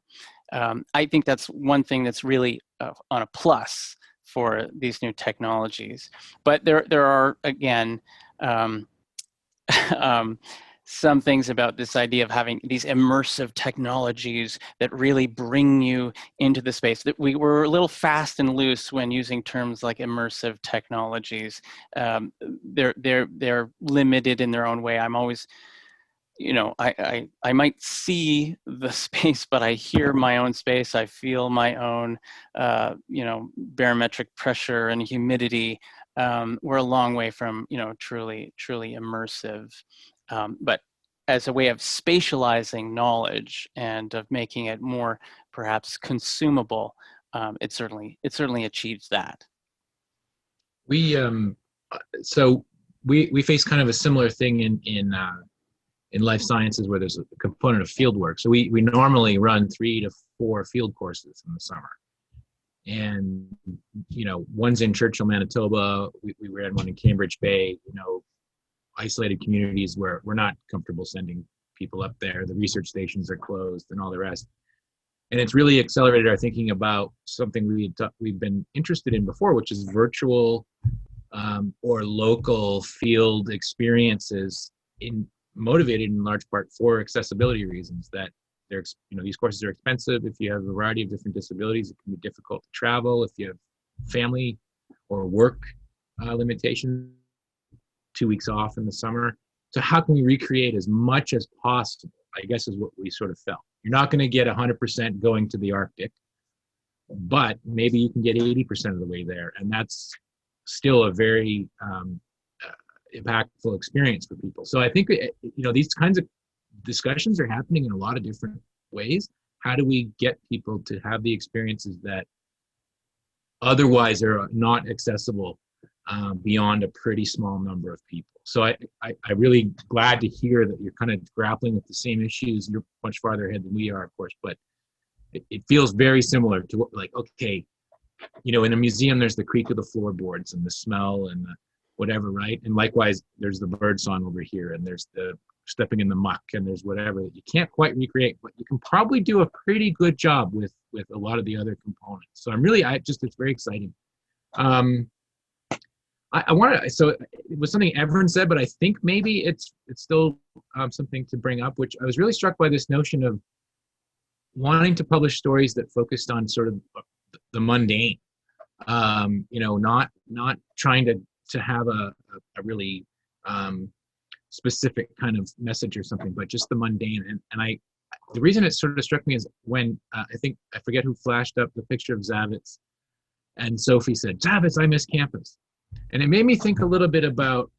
I think that's one thing that's really on a plus for these new technologies. But there are, again, some things about this idea of having these immersive technologies that really bring you into the space. That we were a little fast and loose when using terms like immersive technologies. They're limited in their own way. I'm always, I might see the space, but I hear my own space. I feel my own, barometric pressure and humidity. We're a long way from, truly immersive. But as a way of spatializing knowledge and of making it more perhaps consumable, it certainly achieves that. We face kind of a similar thing in life sciences, where there's a component of field work. So we normally run 3 to 4 field courses in the summer. And, one's in Churchill, Manitoba. We ran one in Cambridge Bay, isolated communities where we're not comfortable sending people up there. The research stations are closed and all the rest. And it's really accelerated our thinking about something we've been interested in before, which is virtual or local field experiences, motivated in large part for accessibility reasons. That these courses are expensive. If you have a variety of different disabilities, it can be difficult to travel. If you have family or work limitations, 2 weeks off in the summer. So how can we recreate as much as possible, I guess, is what we sort of felt. You're not going to get 100% going to the Arctic, but maybe you can get 80% of the way there. And that's still a very impactful experience for people. So I think, these kinds of discussions are happening in a lot of different ways. How do we get people to have the experiences that otherwise are not accessible beyond a pretty small number of people? So I'm really glad to hear that you're kind of grappling with the same issues. You're much farther ahead than we are, of course, but it feels very similar to what, like, okay, in a museum, there's the creak of the floorboards and the smell and the whatever, right? And likewise, there's the bird song over here, and there's the stepping in the muck, and there's whatever that you can't quite recreate, but you can probably do a pretty good job with a lot of the other components. So it's very exciting. So it was something Everin said, but I think maybe it's still something to bring up, which I was really struck by this notion of wanting to publish stories that focused on sort of the mundane, not trying to have a really specific kind of message or something, but just the mundane. And the reason it sort of struck me is when I forget who flashed up the picture of Zavitz, and Sophie said, "Zavitz, I miss campus." And it made me think a little bit about,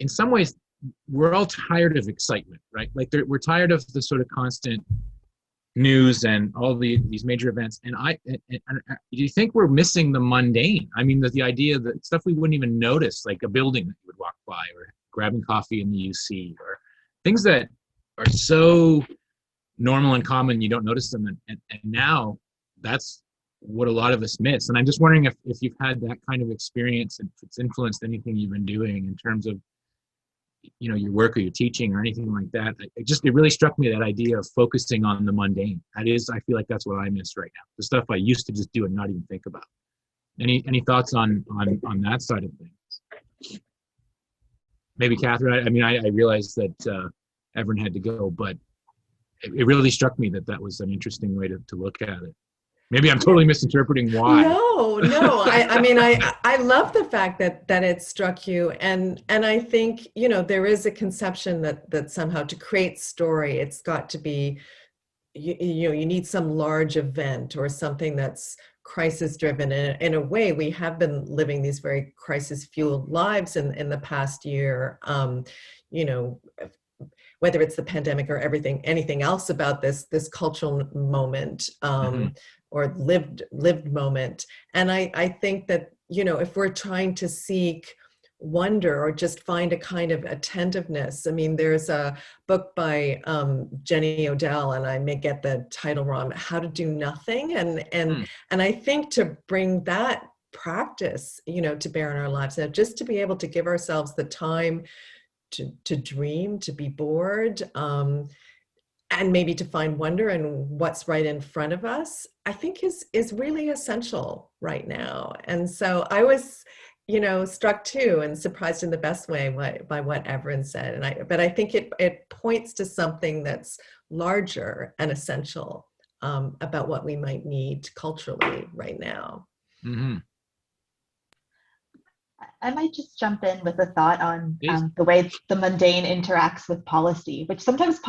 in some ways, we're all tired of excitement, right? Like we're tired of the sort of constant news and all these major events. And do you think we're missing the mundane? I mean, the idea that stuff we wouldn't even notice, like a building that you would walk by, or grabbing coffee in the UC, or things that are so normal and common, you don't notice them. And now that's what a lot of us miss. And I'm just wondering if you've had that kind of experience and if it's influenced anything you've been doing in terms of, you know, your work or your teaching or anything like that. It really struck me, that idea of focusing on the mundane. I feel like that's what I miss right now. The stuff I used to just do and not even think about. Any thoughts on that side of things? Maybe Catherine. I mean, I realized that Everin had to go, but it really struck me that was an interesting way to look at it. Maybe I'm totally misinterpreting why. No. I mean, I love the fact that it struck you, and I think, you know, there is a conception that somehow to create story, it's got to be, you know, you need some large event or something that's crisis driven. In a way, we have been living these very crisis fueled lives in the past year. You know, whether it's the pandemic or anything else about this cultural moment. Or lived moment. And I think that, you know, if we're trying to seek wonder or just find a kind of attentiveness, I mean, there's a book by Jenny Odell, and I may get the title wrong, How to Do Nothing. And I think to bring that practice, you know, to bear in our lives, now, just to be able to give ourselves the time to dream, to be bored, and maybe to find wonder in what's right in front of us, I think is really essential right now. And so I was, you know, struck too and surprised in the best way by what Everin said. But I think it points to something that's larger and essential about what we might need culturally right now. Mm-hmm. I might just jump in with a thought on the way the mundane interacts with policy, which sometimes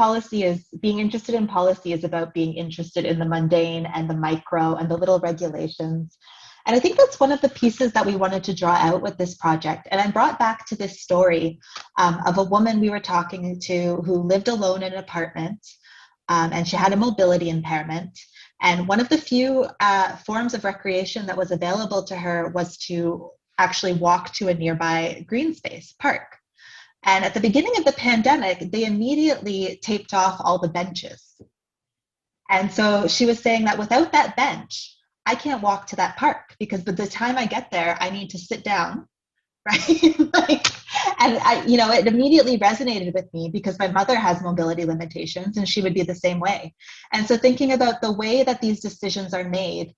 being interested in policy is about being interested in the mundane and the micro and the little regulations. And I think that's one of the pieces that we wanted to draw out with this project. And I'm brought back to this story of a woman we were talking to who lived alone in an apartment, and she had a mobility impairment. And one of the few forms of recreation that was available to her was to actually walk to a nearby green space park. And at the beginning of the pandemic, they immediately taped off all the benches. And so she was saying that without that bench, I can't walk to that park, because by the time I get there, I need to sit down, right? And it immediately resonated with me, because my mother has mobility limitations and she would be the same way. And so thinking about the way that these decisions are made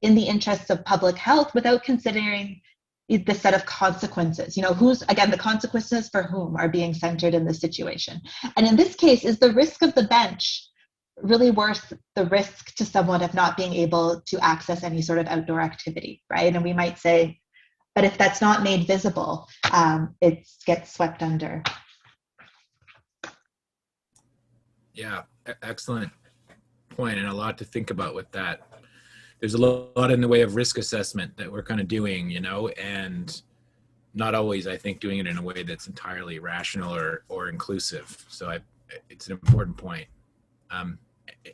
in the interests of public health without considering the set of consequences, the consequences for whom are being centered in this situation. And in this case, is the risk of the bench really worth the risk to someone of not being able to access any sort of outdoor activity, right? And we might say, but if that's not made visible, it gets swept under. Yeah, excellent point, and a lot to think about with that. There's a lot in the way of risk assessment that we're kind of doing, and not always, I think, doing it in a way that's entirely rational or inclusive. So it's an important point.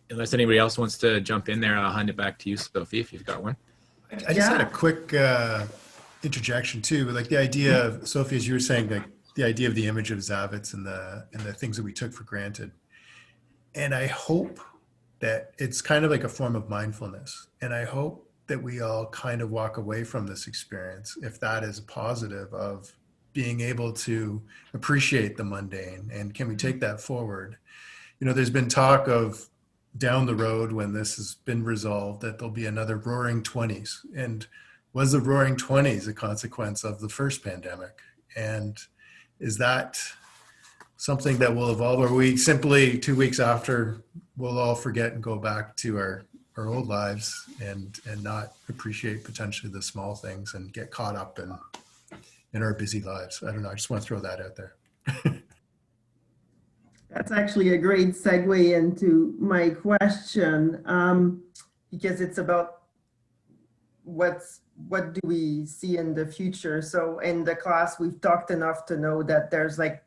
Unless anybody else wants to jump in there, I'll hand it back to you, Sophie, if you've got one. I just had a quick interjection too, like the idea of, Sophie, as you were saying, like the idea of the image of Zavitz and the things that we took for granted. And I hope that it's kind of like a form of mindfulness. And I hope that we all kind of walk away from this experience, if that is positive, of being able to appreciate the mundane. And can we take that forward? There's been talk of down the road, when this has been resolved, that there'll be another roaring 20s. And was the roaring 20s a consequence of the first pandemic? And is that something that will evolve, or we simply 2 weeks after we'll all forget and go back to our old lives and not appreciate potentially the small things and get caught up in our busy lives? I don't know. I just want to throw that out there. That's actually a great segue into my question, because it's about what do we see in the future. So in the class, we've talked enough to know that there's like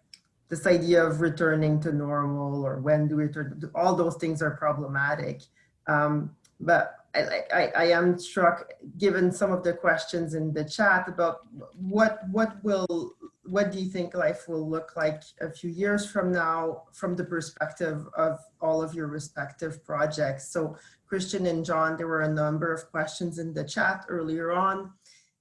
this idea of returning to normal or when do we return, all those things are problematic. But I am struck, given some of the questions in the chat, about what do you think life will look like a few years from now from the perspective of all of your respective projects. So Christian and John, there were a number of questions in the chat earlier on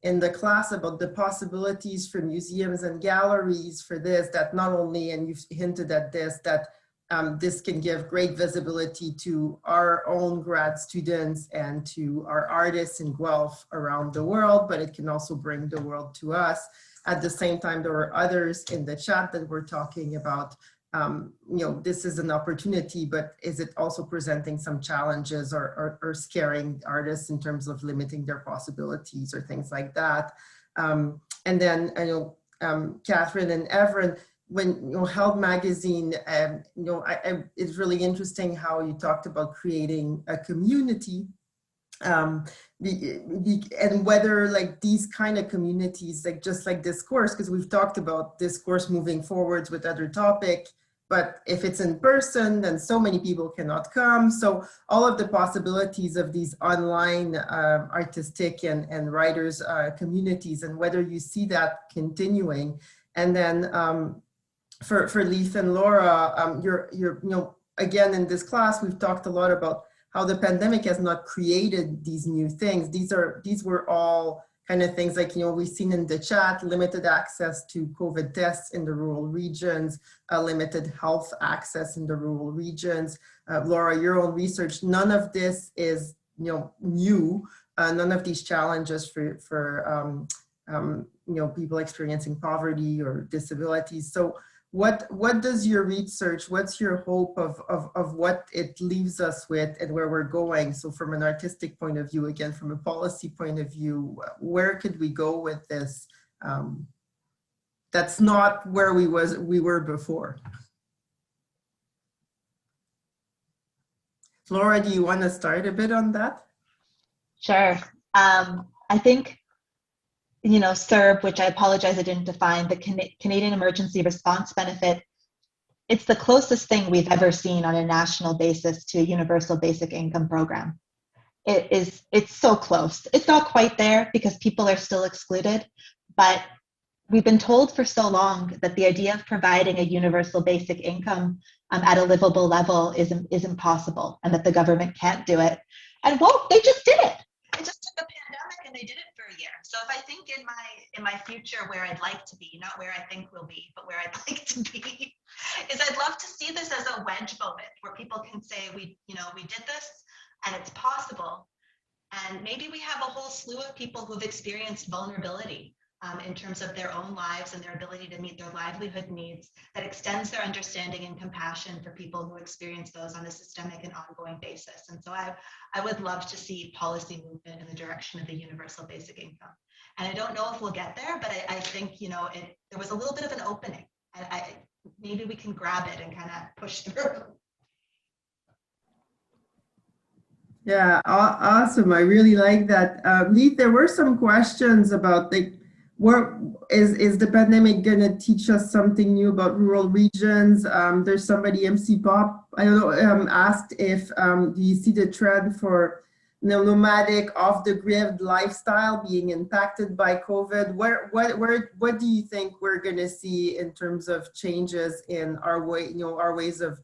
in the class about the possibilities for museums and galleries for this, that not only, and you've hinted at this, that this can give great visibility to our own grad students and to our artists in Guelph around the world, but it can also bring the world to us. At the same time, there were others in the chat that were talking about, this is an opportunity, but is it also presenting some challenges or scaring artists in terms of limiting their possibilities or things like that? And then, Catherine and Everin, when Held Magazine, it's really interesting how you talked about creating a community, and whether like these kind of communities, like just like Discourse, because we've talked about Discourse moving forwards with other topic, but if it's in person, then so many people cannot come. So all of the possibilities of these online artistic and writers communities, and whether you see that continuing. And then for Leith and Laura, again, in this class, we've talked a lot about how the pandemic has not created these new things. These were all kind of things like, we've seen in the chat, limited access to COVID tests in the rural regions, limited health access in the rural regions. Laura, your own research, none of this is new. None of these challenges for people experiencing poverty or disabilities. So what does your research, what's your hope of what it leaves us with and where we're going? So from an artistic point of view, again, from a policy point of view, where could we go with this? That's not where we were before. Laura, do you want to start a bit on that? Sure. I think, CERB, which I apologize I didn't define, the Canadian Emergency Response Benefit, it's the closest thing we've ever seen on a national basis to a universal basic income program. It's so close. It's not quite there because people are still excluded, but we've been told for so long that the idea of providing a universal basic income at a livable level is impossible and that the government can't do it. And well, they just did it. It just took a pandemic and they did it for a year. So if I think in my future where I'd like to be, not where I think we'll be, but where I'd like to be, is I'd love to see this as a wedge moment where people can say we did this and it's possible. And maybe we have a whole slew of people who've experienced vulnerability in terms of their own lives and their ability to meet their livelihood needs that extends their understanding and compassion for people who experience those on a systemic and ongoing basis. And so I would love to see policy movement in the direction of the universal basic income. And I don't know if we'll get there, but I think, there was a little bit of an opening. Maybe we can grab it and kind of push through. Yeah, awesome. I really like that. Leith, there were some questions about is the pandemic going to teach us something new about rural regions? There's somebody, MC Pop, I don't know, asked if do you see the trend for nomadic, off-the-grid lifestyle being impacted by COVID? What do you think we're going to see in terms of changes in our ways of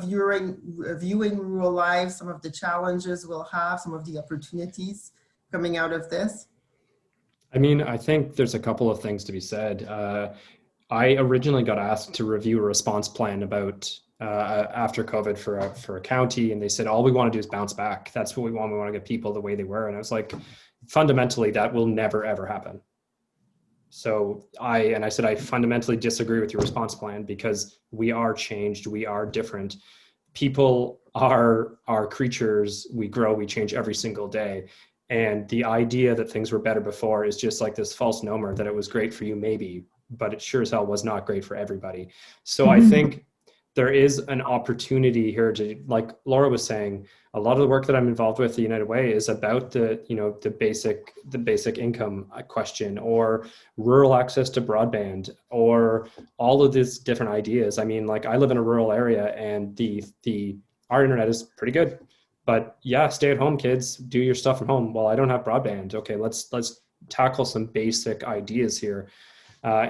viewing rural lives, some of the challenges we'll have, some of the opportunities coming out of this? I mean, I think there's a couple of things to be said. I originally got asked to review a response plan about after COVID for a county, and they said, all we want to do is bounce back. That's what we want. We want to get people the way they were. And I was like, fundamentally, that will never, ever happen. So I said, I fundamentally disagree with your response plan because we are changed. We are different. People are creatures. We grow, we change every single day. And the idea that things were better before is just like this false nomer that it was great for you, maybe, but it sure as hell was not great for everybody. So I think there is an opportunity here to, like Laura was saying, a lot of the work that I'm involved with the United Way is about the, you know, the basic income question, or rural access to broadband, or all of these different ideas. I mean, like, I live in a rural area, and our internet is pretty good, but yeah, stay at home, kids, do your stuff at home. Well, I don't have broadband. Okay, let's tackle some basic ideas here.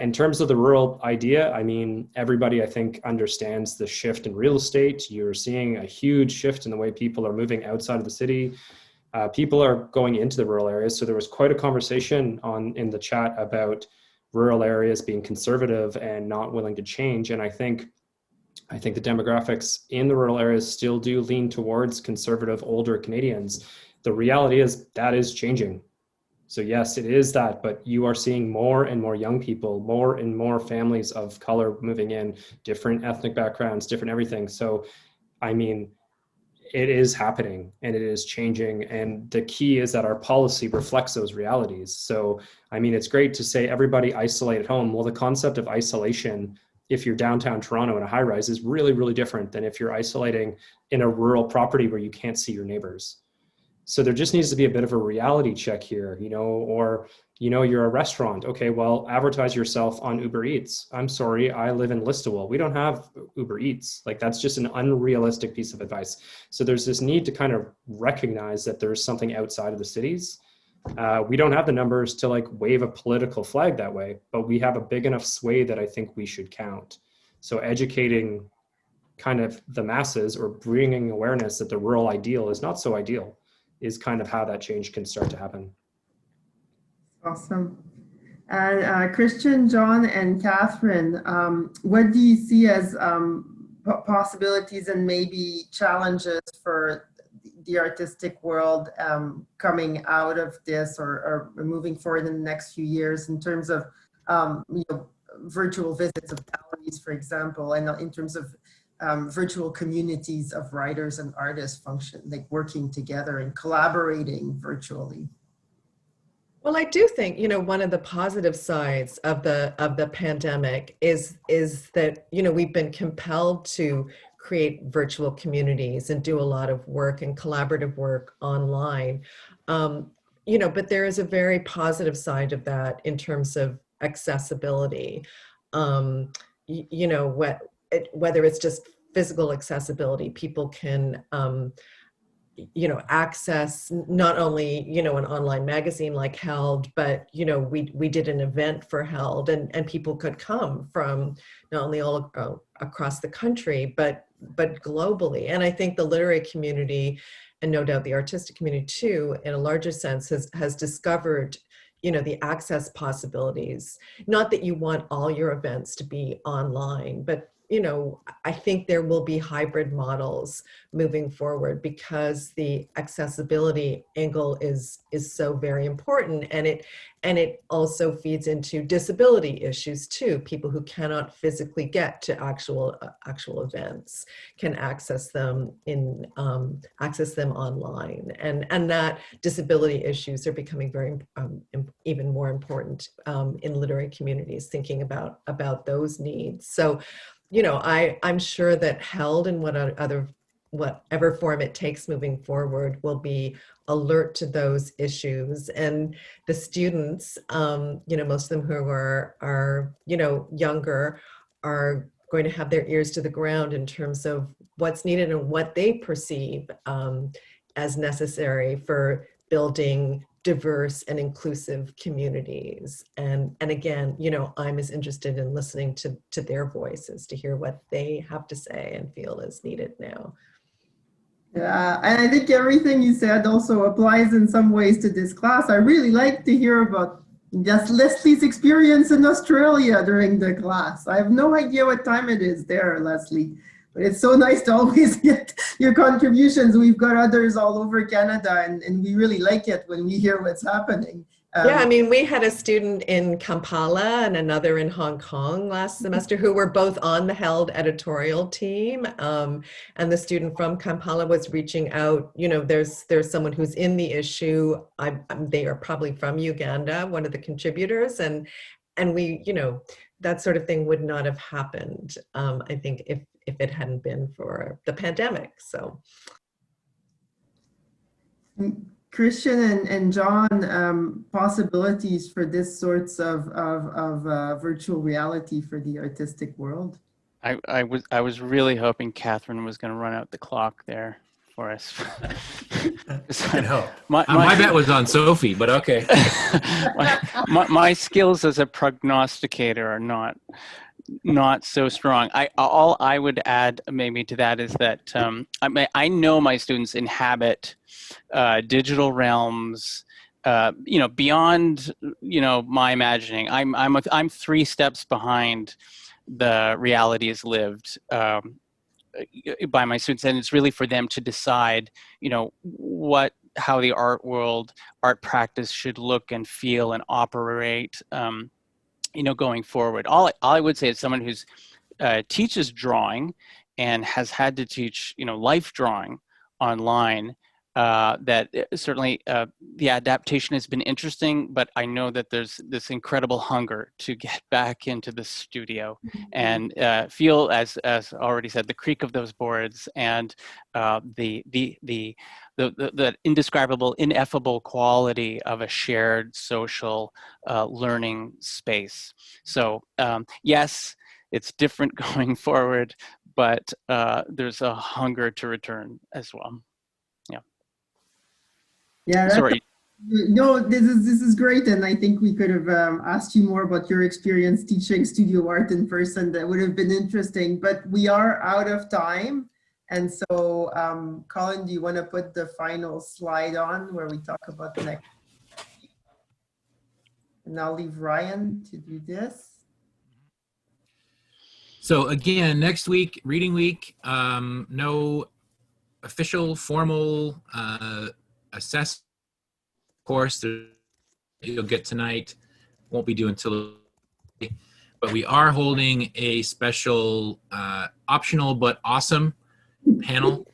In terms of the rural idea, I mean, everybody, I think, understands the shift in real estate. You're seeing a huge shift in the way people are moving outside of the city. People are going into the rural areas. So there was quite a conversation in the chat about rural areas being conservative and not willing to change. And I think the demographics in the rural areas still do lean towards conservative, older Canadians. The reality is that is changing. So yes, it is that, but you are seeing more and more young people, more and more families of color moving in, different ethnic backgrounds, different everything. So, I mean, it is happening and it is changing. And the key is that our policy reflects those realities. So, I mean, it's great to say everybody isolate at home. Well, the concept of isolation, if you're downtown Toronto in a high rise, is really, really different than if you're isolating in a rural property where you can't see your neighbors. So there just needs to be a bit of a reality check here, you know, or, you know, you're a restaurant. Okay, well, advertise yourself on Uber Eats. I'm sorry, I live in Listowel. We don't have Uber Eats. Like, that's just an unrealistic piece of advice. So there's this need to kind of recognize that there's something outside of the cities. We don't have the numbers to like wave a political flag that way, but we have a big enough sway that I think we should count. So educating kind of the masses, or bringing awareness that the rural ideal is not so ideal, is kind of how that change can start to happen. Awesome. And Christian, John, and Catherine, what do you see as possibilities and maybe challenges for the artistic world coming out of this, or moving forward in the next few years, in terms of you know, virtual visits of galleries, for example, and in terms of virtual communities of writers and artists function, like working together and collaborating virtually? Well, I do think, you know, one of the positive sides of the pandemic is that, you know, we've been compelled to create virtual communities and do a lot of work and collaborative work online. You know, but there is a very positive side of that in terms of accessibility. You know, whether it's just physical accessibility, people can, you know, access not only, you know, an online magazine like Held, but, you know, we did an event for Held, and people could come from not only all across the country, but globally. And I think the literary community, and no doubt the artistic community too, in a larger sense, has discovered, you know, the access possibilities. Not that you want all your events to be online, but, you know, I think there will be hybrid models moving forward, because the accessibility angle is so very important, and it also feeds into disability issues too. People who cannot physically get to actual events can access them online, and that disability issues are becoming very even more important in literary communities, thinking about those needs. So, you know, I'm sure that Held, in whatever form it takes moving forward, will be alert to those issues. And the students, you know, most of them who are you know, younger, are going to have their ears to the ground in terms of what's needed and what they perceive as necessary for building diverse and inclusive communities. And again, you know, I'm as interested in listening to their voices, to hear what they have to say and feel is needed now. Yeah, and I think everything you said also applies in some ways to this class. I really like to hear about just Leslie's experience in Australia during the class. I have no idea what time it is there, Leslie, but it's so nice to always get your contributions. We've got others all over Canada, and we really like it when we hear what's happening. Yeah, I mean, we had a student in Kampala and another in Hong Kong last semester who were both on the Held editorial team. And the student from Kampala was reaching out. You know, there's someone who's in the issue. They are probably from Uganda, one of the contributors, and and we, you know, that sort of thing would not have happened, I think, if it hadn't been for the pandemic. So. Christian and John, possibilities for this sorts of virtual reality for the artistic world? I was really hoping Catherine was going to run out the clock there for us. Can help. My bet was on Sophie, but okay. my skills as a prognosticator are not so strong. All I would add maybe to that is that I know my students inhabit digital realms, you know, beyond, you know, my imagining. I'm 3 steps behind the realities lived by my students, and it's really for them to decide, you know, how the art world, art practice should look and feel and operate, you know, going forward. All I would say is someone who's teaches drawing and has had to teach, you know, life drawing online, that certainly the adaptation has been interesting, but I know that there's this incredible hunger to get back into the studio and feel, as already said, the creak of those boards and the indescribable, ineffable quality of a shared social learning space. So yes, it's different going forward, but there's a hunger to return as well. Yeah, Sorry. No, this is great, and I think we could have asked you more about your experience teaching studio art in person. That would have been interesting, but we are out of time. And so, Colin, do you want to put the final slide on where we talk about the next? And I'll leave Ryan to do this. So again, next week, reading week, no official formal assess course that you'll get tonight. Won't be due until, but we are holding a special optional but awesome panel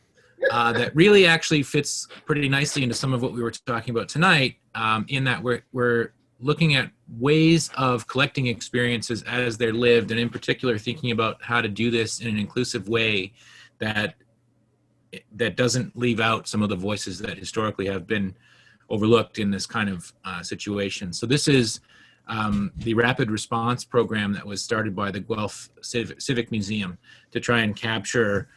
that really actually fits pretty nicely into some of what we were talking about tonight, in that we're looking at ways of collecting experiences as they're lived, and in particular thinking about how to do this in an inclusive way that doesn't leave out some of the voices that historically have been overlooked in this kind of situation. So this is the rapid response program that was started by the Guelph Civic Museum to try and capture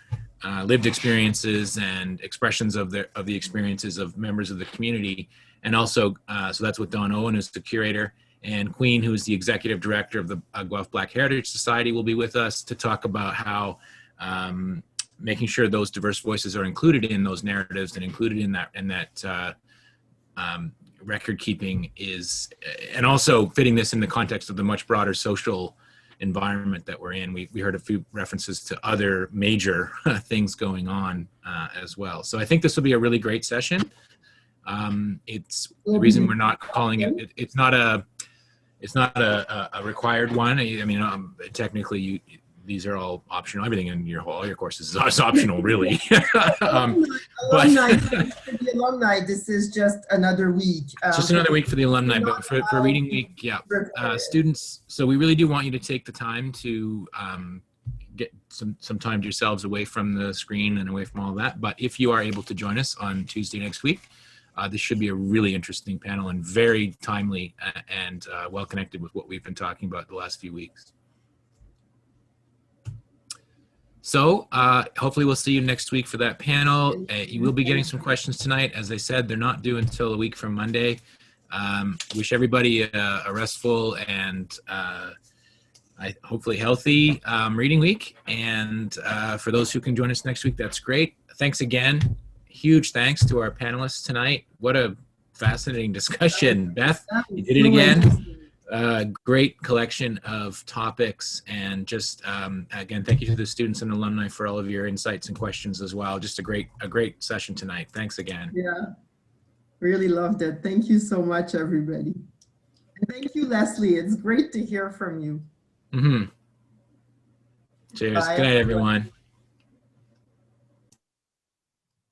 lived experiences and expressions of the experiences of members of the community. And also, so that's with Don Owen, who's the curator, and Queen, who's the executive director of the Guelph Black Heritage Society, will be with us to talk about how making sure those diverse voices are included in those narratives and included in that record keeping is, and also fitting this in the context of the much broader social environment that we're in. We heard a few references to other major things going on as well. So I think this will be a really great session. It's the reason we're not calling it, it's not a required one. I mean, technically these are all optional. Everything in all your courses is optional, really. Alumni, for the alumni, this is just another week. Just another week for the alumni, but for reading week, yeah. Students, so we really do want you to take the time to get some time to yourselves away from the screen and away from all that. But if you are able to join us on Tuesday next week, this should be a really interesting panel and very timely and well connected with what we've been talking about the last few weeks. So hopefully we'll see you next week for that panel. You will be getting some questions tonight. As I said, they're not due until a week from Monday. Wish everybody a restful and hopefully healthy reading week. And for those who can join us next week, that's great. Thanks again. Huge thanks to our panelists tonight. What a fascinating discussion. Beth, you did it again. Great collection of topics, and just again, thank you to the students and alumni for all of your insights and questions as well. Just a great session tonight. Thanks again. Yeah, really loved it. Thank you so much, everybody. And thank you, Leslie. It's great to hear from you. Cheers. Bye, Good night, everyone.